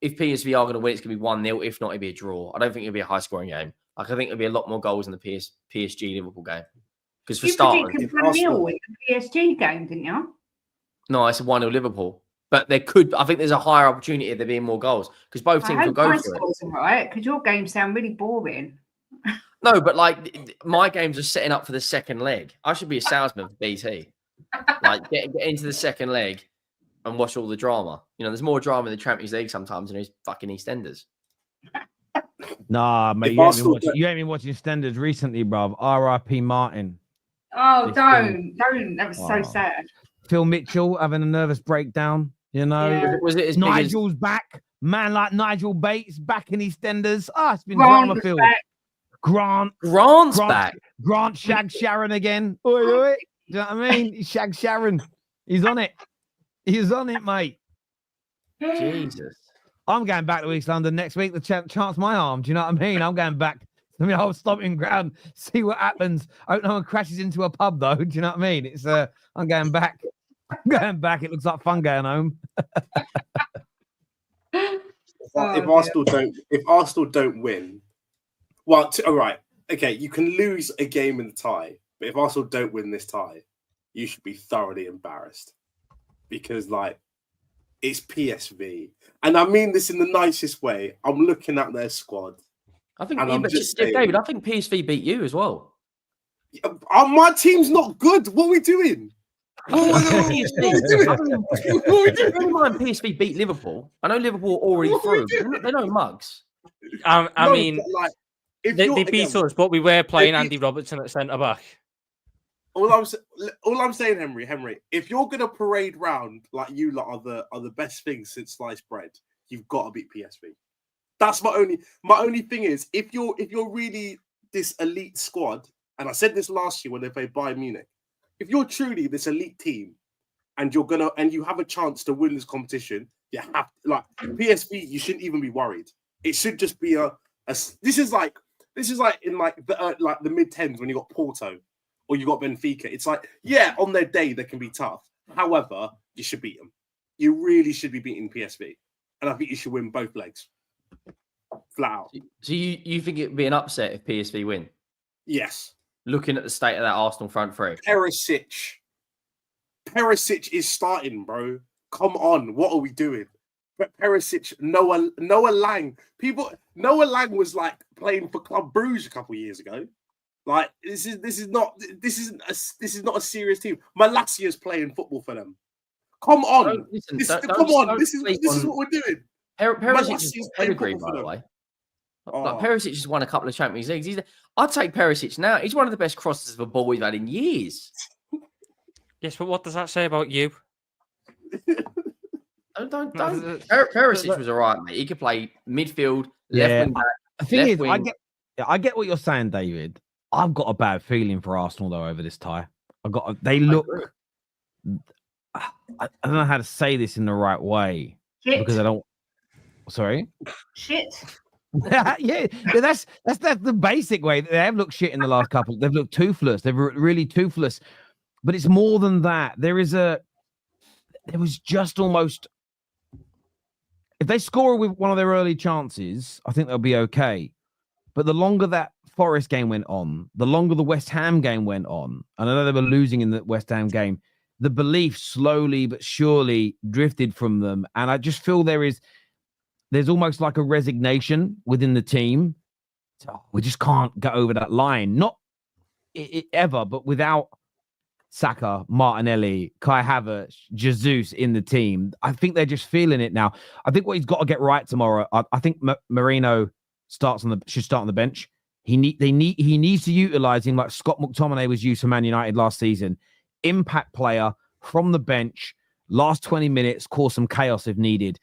if PSV are going to win, it's going to be 1-0. If not, it'll be a draw. I don't think it'll be a high-scoring game. Like, I think it'll be a lot more goals in the PSG Liverpool game. Because for starters, you predicted 1-0 in the PSG game, didn't you? No, I said 1-0 Liverpool. But I think there's a higher opportunity of there being more goals because both teams will go for it. Right, because your games sound really boring. No, but like my games are setting up for the second leg. I should be a salesman for BT. Like get into the second leg and watch all the drama. You know, there's more drama in the Champions League sometimes than these fucking EastEnders. Nah, mate, you ain't been watching EastEnders recently, bruv. R.I.P. Martin. Oh, don't. That was so sad. Phil Mitchell having a nervous breakdown. You know, Yeah. Was it as Nigel's back. Man like Nigel Bates back in EastEnders. It's been drama filled. Grant's back. Grant shagged Sharon again. Oi, oi. Do you know what I mean? He shagged Sharon. He's on it. He's on it, mate. Jesus. I'm going back to East London next week to chance my arm. Do you know what I mean? I'm going back. I mean, I'll stomping ground, see what happens. I hope no one crashes into a pub, though. Do you know what I mean? It's I'm going back. I'm going back. It looks like fun going home. If Arsenal don't win, well, all right, okay, you can lose a game in the tie, but if Arsenal don't win this tie, you should be thoroughly embarrassed because, like, it's PSV, and I mean this in the nicest way. I'm looking at their squad. I think, David, I think PSV beat you as well. My team's not good. What are we doing? Never mind, PSV beat Liverpool. I know Liverpool already through. They're no mugs. I mean, they beat us, but we were playing Andy Robertson at centre back. All I'm saying, Henry, if you're gonna parade round like you lot are the best things since sliced bread, you've got to beat PSV. That's my only thing is if you're really this elite squad, and I said this last year when they played Bayern Munich, if you're truly this elite team and you have a chance to win this competition, you have like PSV, you shouldn't even be worried. It should just be this is like in the mid-10s when you got Porto or you got Benfica. It's like, yeah, on their day they can be tough. However, you should beat them. You really should be beating PSV. And I think you should win both legs. Flat out. So you think it'd be an upset if PSV win? Yes. Looking at the state of that Arsenal front three. Perisic is starting, bro. Come on. What are we doing? Perisic, Noah Lang. Noah Lang was like playing for Club Brugge a couple of years ago. Like this is not a serious team. Malassia's playing football for them. Come on. This is what we're doing. Perisic is pedigree, by the way. Like Perisic just won a couple of Champions Leagues. I'd take Perisic now. He's one of the best crosses of a ball we've had in years. Yes, but what does that say about you? Don't. Perisic was all right, mate. He could play midfield, left wing back. The thing is, I get what you're saying, David. I've got a bad feeling for Arsenal though over this tie. They look. I don't know how to say this in the right way because I don't. Sorry. Shit. yeah, that's the basic way. They have looked shit in the last couple. They've looked toothless. They've really toothless. But it's more than that. There was just almost. If they score with one of their early chances, I think they'll be okay. But the longer that Forest game went on, the longer the West Ham game went on, and I know they were losing in the West Ham game, the belief slowly but surely drifted from them. And I just feel there's almost like a resignation within the team. So we just can't get over that line. Not ever, but without Saka, Martinelli, Kai Havertz, Jesus in the team, I think they're just feeling it now. I think what he's got to get right tomorrow, I think Marino should start on the bench. He needs to utilize him like Scott McTominay was used for Man United last season. Impact player from the bench, last 20 minutes, cause some chaos if needed.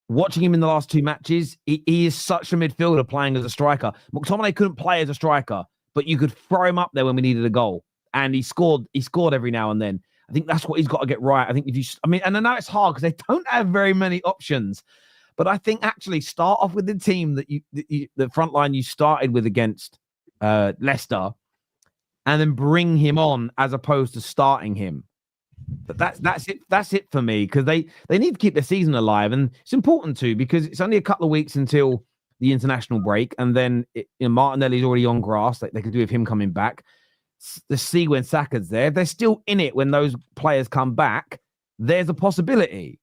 Watching him in the last two matches, he is such a midfielder playing as a striker. McTominay couldn't play as a striker, but you could throw him up there when we needed a goal. And he scored every now and then. I think that's what he's got to get right. I think and I know it's hard because they don't have very many options, but I think actually start off with the team that the front line you started with against Leicester, and then bring him on as opposed to starting him. But that's it. That's it for me because they need to keep their season alive, and it's important too because it's only a couple of weeks until the international break, and then Martinelli's already on grass. Like they could do with him coming back. To see when Saka's there. If they're still in it when those players come back, there's a possibility.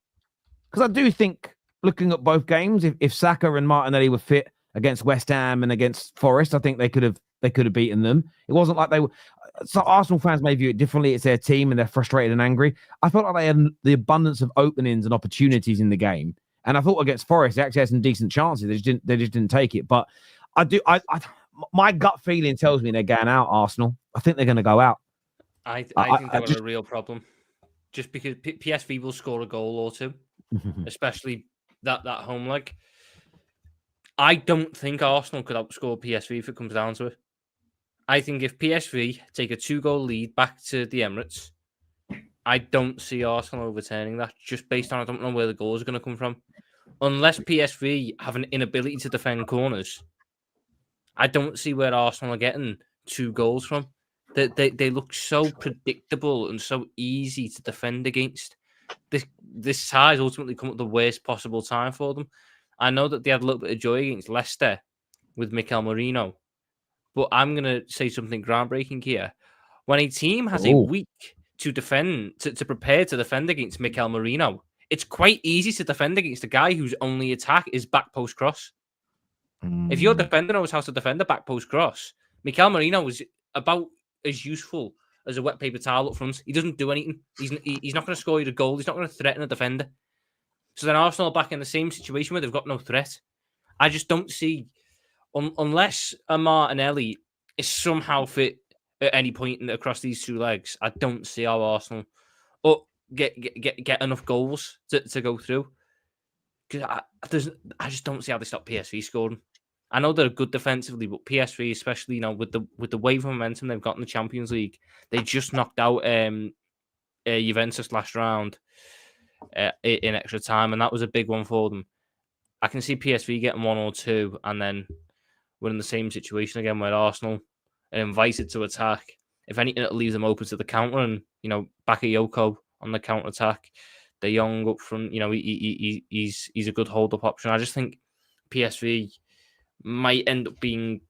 Because I do think, looking at both games, if Saka and Martinelli were fit against West Ham and against Forest, I think they could have beaten them. It wasn't like they were. So Arsenal fans may view it differently. It's their team and they're frustrated and angry. I felt like they had the abundance of openings and opportunities in the game. And I thought against Forest, they actually had some decent chances. They just didn't take it. But my gut feeling tells me they're going out, Arsenal. I think they're going to go out. I think they've got a real problem. Just because PSV will score a goal or two, especially that home leg. I don't think Arsenal could outscore PSV if it comes down to it. I think if PSV take a 2-goal lead back to the Emirates, I don't see Arsenal overturning that just based on I don't know where the goals are going to come from. Unless PSV have an inability to defend corners, I don't see where Arsenal are getting 2 goals from. They look so predictable and so easy to defend against. This tie has ultimately come at the worst possible time for them. I know that they had a little bit of joy against Leicester with Mikel Merino, but I'm going to say something groundbreaking here. When a team has a week to defend, to prepare to defend against Mikel Merino, it's quite easy to defend against a guy whose only attack is back post cross. If your defender knows how to defend a back post cross, Mikel Merino is about as useful as a wet paper towel up front. He doesn't do anything. He's not going to score you a goal. He's not going to threaten a defender. So then Arsenal are back in the same situation where they've got no threat. I just don't see, unless a Martinelli is somehow fit at any point across these 2 legs, I don't see how Arsenal get enough goals to go through. Because I just don't see how they stop PSV scoring. I know they're good defensively, but PSV, especially with the wave of momentum they've got in the Champions League, they just knocked out Juventus last round in extra time, and that was a big one for them. I can see PSV getting 1 or 2, and then we're in the same situation again where Arsenal are invited to attack. If anything, it'll leave them open to the counter, and Bakayoko on the counter attack. De Jong up front, he's a good hold up option. I just think PSV might end up being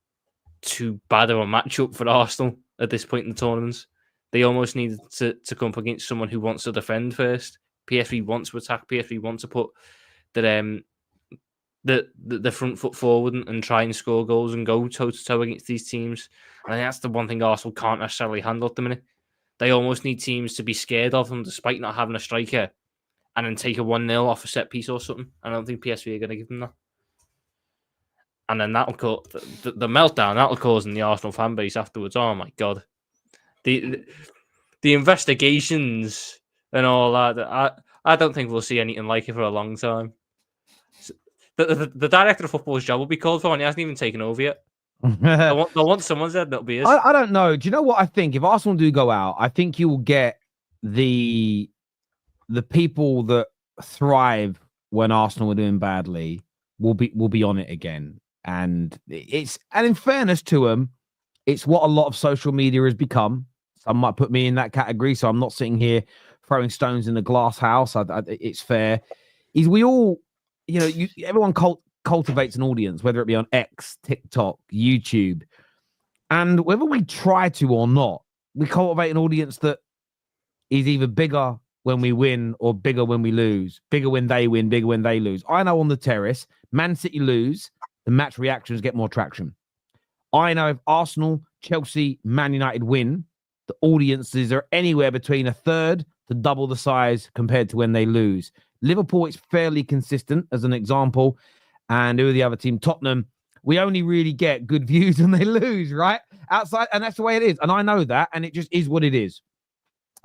too bad of a matchup for Arsenal at this point in the tournaments. They almost need to come up against someone who wants to defend first. PSV wants to attack. PSV wants to put the front foot forward and try and score goals and go toe to toe against these teams. And I think that's the one thing Arsenal can't necessarily handle at the minute. They almost need teams to be scared of them despite not having a striker, and then take a 1-0 off a set piece or something. I don't think PSV are going to give them that. and then that'll the meltdown that'll cause in the Arsenal fan base afterwards. Oh my god, the investigations and all that. I don't think we'll see anything like it for a long time. The director of football's job will be called for, and he hasn't even taken over yet. They'll want someone's head. That'll be his. I don't know. Do you know what I think? If Arsenal do go out, I think you will get the people that thrive when Arsenal are doing badly will be on it again. And in fairness to them, it's what a lot of social media has become. Some might put me in that category, so I'm not sitting here throwing stones in the glass house. It's fair. We all, everyone cultivates an audience, whether it be on X, TikTok, YouTube, and whether we try to or not, we cultivate an audience that is either bigger when we win or bigger when we lose. Bigger when they win, bigger when they lose. I know on the terrace, Man City lose, the match reactions get more traction. I know if Arsenal, Chelsea, Man United win, the audiences are anywhere between a third to double the size compared to when they lose. Liverpool is fairly consistent as an example. And who are the other team? Tottenham. We only really get good views when they lose, right? Outside, and that's the way it is. And I know that, and it just is what it is.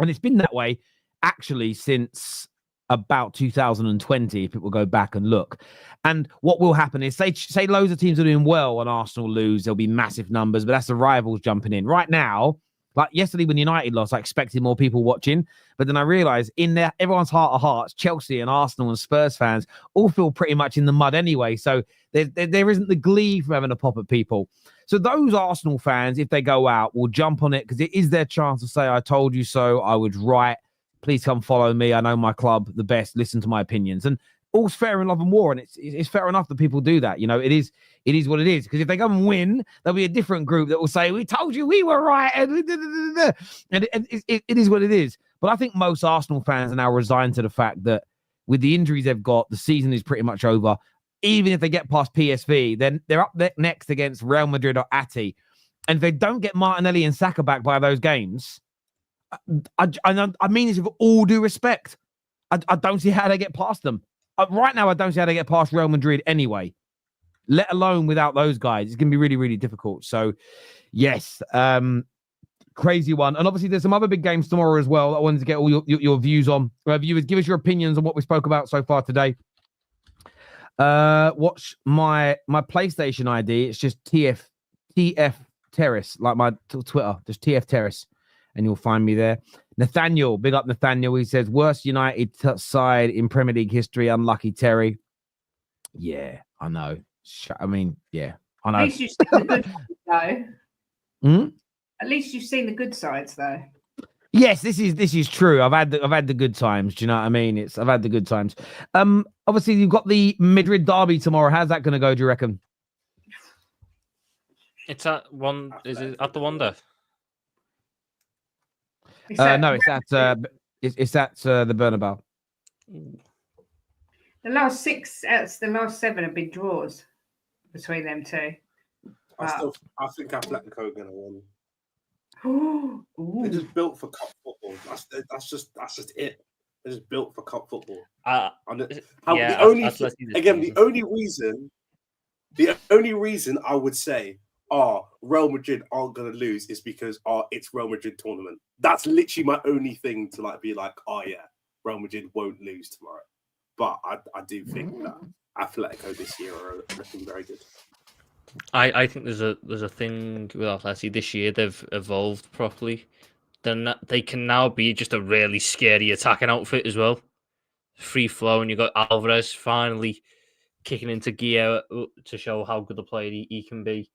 And it's been that way actually since about 2020, if people go back and look. And what will happen is, say loads of teams are doing well and Arsenal lose, there'll be massive numbers, but that's the rivals jumping in. Right now, like yesterday when United lost, I expected more people watching, but then I realized in there, everyone's heart of hearts, Chelsea and Arsenal and Spurs fans all feel pretty much in the mud anyway. So there isn't the glee from having a pop at people. So those Arsenal fans, if they go out, will jump on it because it is their chance to say, I told you so, I was right. Please come follow me. I know my club the best. Listen to my opinions. And all's fair in love and war. And it's fair enough that people do that. It is what it is. Because if they go and win, there'll be a different group that will say, we told you we were right. And it is what it is. But I think most Arsenal fans are now resigned to the fact that with the injuries they've got, the season is pretty much over. Even if they get past PSV, then they're up next against Real Madrid or Ati. And if they don't get Martinelli and Saka back by those games, I mean this with all due respect. I don't see how they get past them. Right now, I don't see how they get past Real Madrid anyway, let alone without those guys. It's going to be really, really difficult. So, yes, crazy one. And obviously, there's some other big games tomorrow as well. I wanted to get all your views on. Viewers, give us your opinions on what we spoke about so far today. Watch my PlayStation ID. It's just TF Terrace, like my Twitter, just TF Terrace. And you'll find me there. Nathaniel, big up Nathaniel. He says, worst United side in Premier League history. Unlucky Terry. Yeah, I know. I mean, yeah, I know. At least you've seen the good sides, though. At least you've seen the good sides, though. Yes, this is true. I've had the good times. Do you know what I mean? I've had the good times. Obviously, you've got the Madrid derby tomorrow. How's that going to go? Do you reckon? It's at one. Is it at the Wonder? No, it's at the Bernabeu. The last 6 out of the last 7 have been draws between them two. I think Atletico are going to win. Ooh. They're just built for cup football. That's just it. They're just built for cup football. The only reason I would say, Real Madrid aren't going to lose is because it's Real Madrid tournament. That's literally my only thing to be like, Real Madrid won't lose tomorrow. But I do think that Atletico this year are looking very good. I think there's a thing with Atleti this year. They've evolved properly. Then they can now be just a really scary attacking outfit as well. Free flow, and you got Alvarez finally kicking into gear to show how good a player he can be.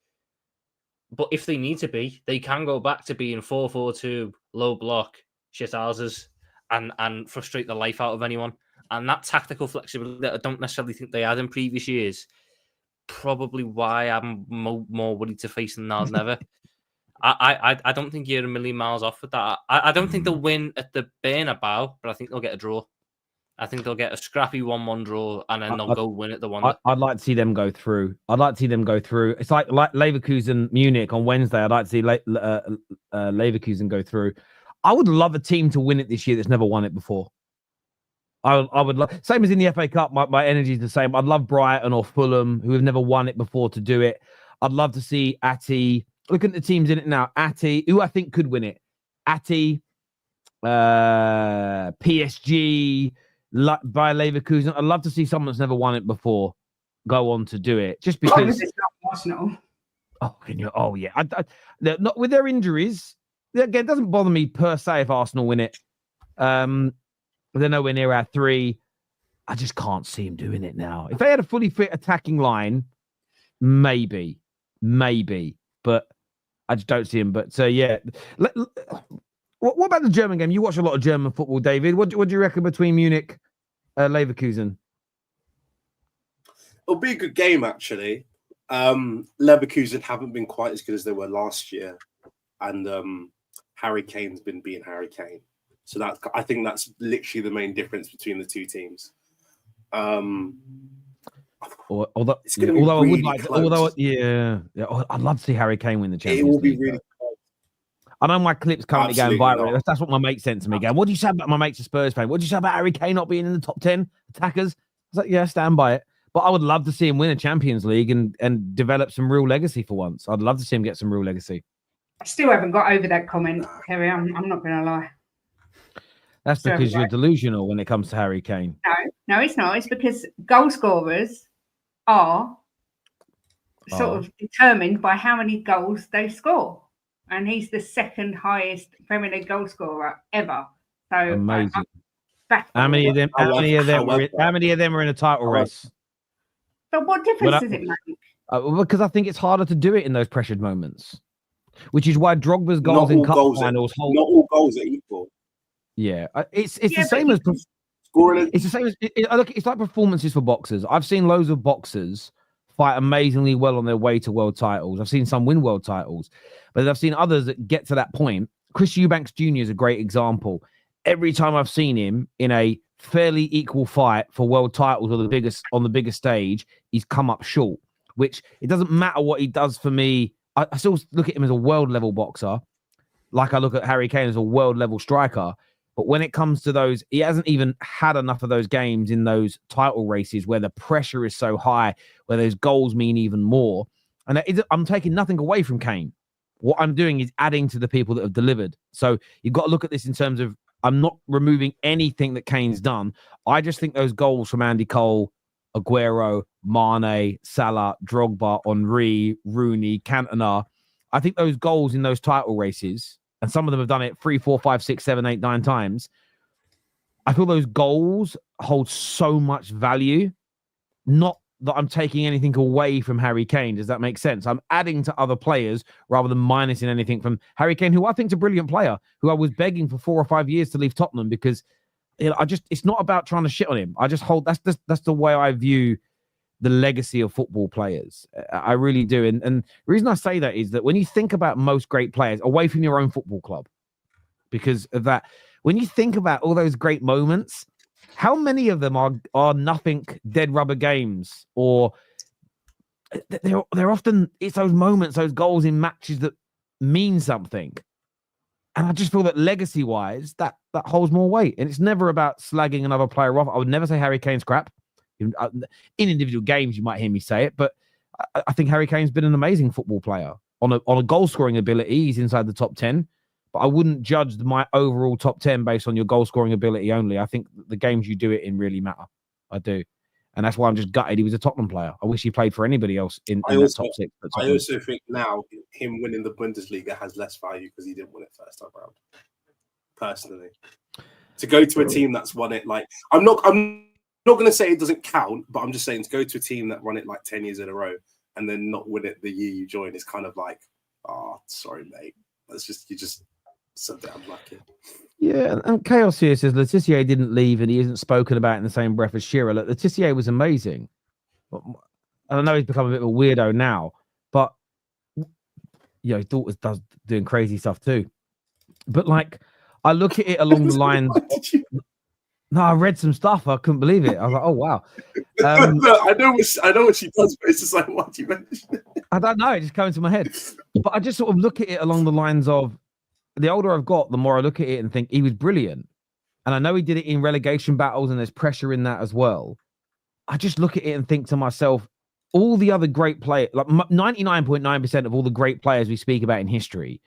But if they need to be, they can go back to being 4-4-2, low block, shit houses, and frustrate the life out of anyone. And that tactical flexibility that I don't necessarily think they had in previous years, probably why I'm more worried to face them now than ever. I don't think you're a million miles off with that. I don't think they'll win at the Bernabeu, but I think they'll get a draw. I think they'll get a scrappy 1-1 draw, and then they'll go win at the one. I'd like to see them go through. It's like Leverkusen Munich on Wednesday. I'd like to see Leverkusen go through. I would love a team to win it this year that's never won it before. I would love, same as in the FA Cup. My energy is the same. I'd love Brighton or Fulham, who have never won it before, to do it. I'd love to see Ati. Look at the teams in it now. Ati, who I think could win it. Ati, PSG, by Leverkusen. I'd love to see someone that's never won it before go on to do it, just because. It's not Arsenal. Oh, can you? Oh, yeah. Not with their injuries. Again, it doesn't bother me per se if Arsenal win it. They're nowhere near our 3. I just can't see him doing it now. If they had a fully fit attacking line, maybe, but I just don't see him. But yeah. What about the German game? You watch a lot of German football, David. What do you reckon between Munich, Leverkusen? It'll be a good game, actually. Leverkusen haven't been quite as good as they were last year, and Harry Kane's been being Harry Kane. So I think that's literally the main difference between the two teams. Although I'd love to see Harry Kane win the Champions League. It will be really close. I know my clip's currently going viral. That's what my mate sent to me. Going, what do you say about my mate's a Spurs fan? What do you say about Harry Kane not being in the top 10 attackers? I was like, yeah, stand by it. But I would love to see him win a Champions League and develop some real legacy for once. I'd love to see him get some real legacy. I still haven't got over that comment, Kerry. I'm not going to lie. That's because you're delusional when it comes to Harry Kane. No, it's not. It's because goal scorers are sort of determined by how many goals they score. And he's the second highest Premier League goal scorer ever. So amazing. How many of them are in a title race? But what difference does it make? Because I think it's harder to do it in those pressured moments, which is why Drogba's goals in cup finals. Not all goals are equal. Yeah, it's the same as scoring. It's the same as it's like performances for boxers. I've seen loads of boxers fight amazingly well on their way to world titles. I've seen some win world titles, but I've seen others that get to that point. Chris Eubanks Jr. is a great example. Every time I've seen him in a fairly equal fight for world titles or on the biggest stage, he's come up short. Which it doesn't matter what he does for me. I still look at him as a world level boxer, like I look at Harry Kane as a world level striker. But when it comes to those, he hasn't even had enough of those games in those title races where the pressure is so high, where those goals mean even more. And I'm taking nothing away from Kane. What I'm doing is adding to the people that have delivered. So you've got to look at this in terms of, I'm not removing anything that Kane's done. I just think those goals from Andy Cole, Aguero, Mane, Salah, Drogba, Henry, Rooney, Cantona, I think those goals in those title races, and some of them have done it 3, 4, 5, 6, 7, 8, 9 times. I feel those goals hold so much value. Not that I'm taking anything away from Harry Kane. Does that make sense? I'm adding to other players rather than minusing anything from Harry Kane, who I think is a brilliant player, who I was begging for 4 or 5 years to leave Tottenham because it's not about trying to shit on him. I just that's the way I view the legacy of football players. I really do. And the reason I say that is that when you think about most great players away from your own football club, because of that, when you think about all those great moments, how many of them are nothing dead rubber games, or they're often, it's those moments, those goals in matches that mean something. And I just feel that legacy wise, that holds more weight. And it's never about slagging another player off. I would never say Harry Kane's crap. In individual games, you might hear me say it, but I think Harry Kane's been an amazing football player. On a goal scoring ability, he's inside the top 10. But I wouldn't judge my overall top 10 based on your goal scoring ability only. I think the games you do it in really matter. I do. And that's why I'm just gutted he was a Tottenham player. I wish he played for anybody else in the top 6. I also think now him winning the Bundesliga has less value because he didn't win it first time round. Personally. To go to a team that's won it, like, I'm not going to say it doesn't count, but I'm just saying to go to a team that won it like 10 years in a row and then not win it the year you join is kind of like, oh, sorry, mate. You're just so damn lucky. Yeah, and Chaos here says Letitia didn't leave and he isn't spoken about in the same breath as Shearer. Look, Letitia was amazing. I know he's become a bit of a weirdo now, but his daughter's doing crazy stuff too. But like, I look at it along the lines. No, I read some stuff. I couldn't believe it. I was like, oh, wow. No, I know what she does, but it's just like, why do you mention it? I don't know. It just came into my head. But I just sort of look at it along the lines of, the older I've got, the more I look at it and think he was brilliant. and I know he did it in relegation battles, and there's pressure in that as well. I just look at it and think to myself, all the other great players, like 99.9% of all the great players we speak about in history,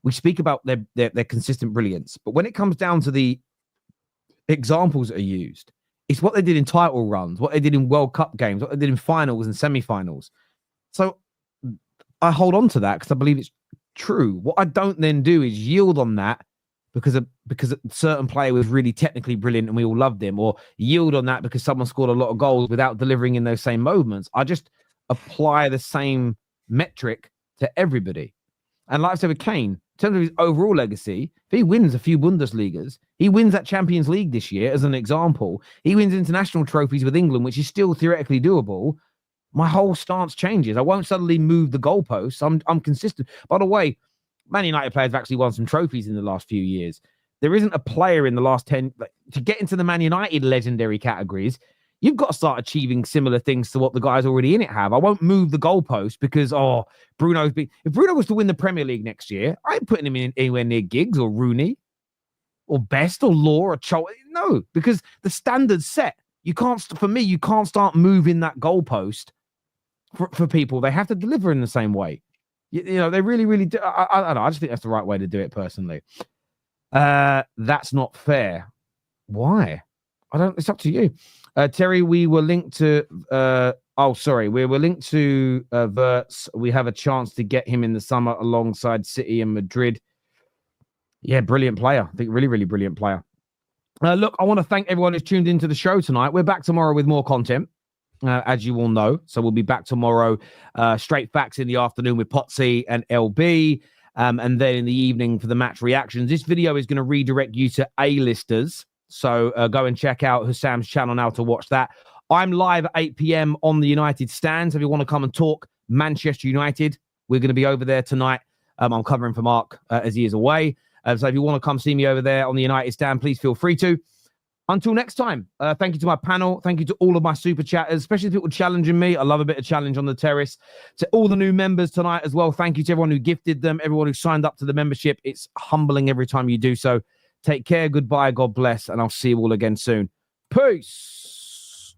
we speak about their consistent brilliance. But when it comes down to the examples that are used, it's what they did in title runs, what they did in World Cup games, what they did in finals and semi-finals. So I hold on to that because I believe it's true. What I don't then do is yield on that because a certain player was really technically brilliant and we all loved him, or yield on that because someone scored a lot of goals without delivering in those same moments. I just apply the same metric to everybody. And like I said with Kane, in terms of his overall legacy, if he wins a few Bundesligas, he wins that Champions League this year as an example, he wins international trophies with England, which is still theoretically doable, my whole stance changes. I won't suddenly move the goalposts. I'm consistent. By the way, Man United players have actually won some trophies in the last few years. There isn't a player in the last 10, to get into the Man United legendary categories, you've got to start achieving similar things to what the guys already in it have. I won't move the goalpost because, Bruno's been... If Bruno was to win the Premier League next year, I ain't putting him in anywhere near Giggs or Rooney or Best or Law or Cho. No, because the standard's set. You can't start moving that goalpost for people. They have to deliver in the same way. You know, they really, really do. I don't know. I just think that's the right way to do it personally. That's not fair. Why? It's up to you. Terry, we were linked to, we were linked to Verts. We have a chance to get him in the summer alongside City and Madrid. Yeah, brilliant player. I think really, really brilliant player. Look, I want to thank everyone who's tuned into the show tonight. We're back tomorrow with more content, as you all know. So we'll be back tomorrow, straight facts in the afternoon with Potsy and LB. And then in the evening for the match reactions. This video is going to redirect you to A-listers. So go and check out Hassam's channel now to watch that. I'm live at 8 p.m. on the United stands. If you want to come and talk Manchester United, we're going to be over there tonight. I'm covering for Mark as he is away. So if you want to come see me over there on the United stand, please feel free to. Until next time, thank you to my panel. Thank you to all of my super chatters, especially the people challenging me. I love a bit of challenge on the terrace. To all the new members tonight as well, thank you to everyone who gifted them, everyone who signed up to the membership. It's humbling every time you do so. Take care, goodbye, God bless, and I'll see you all again soon. Peace.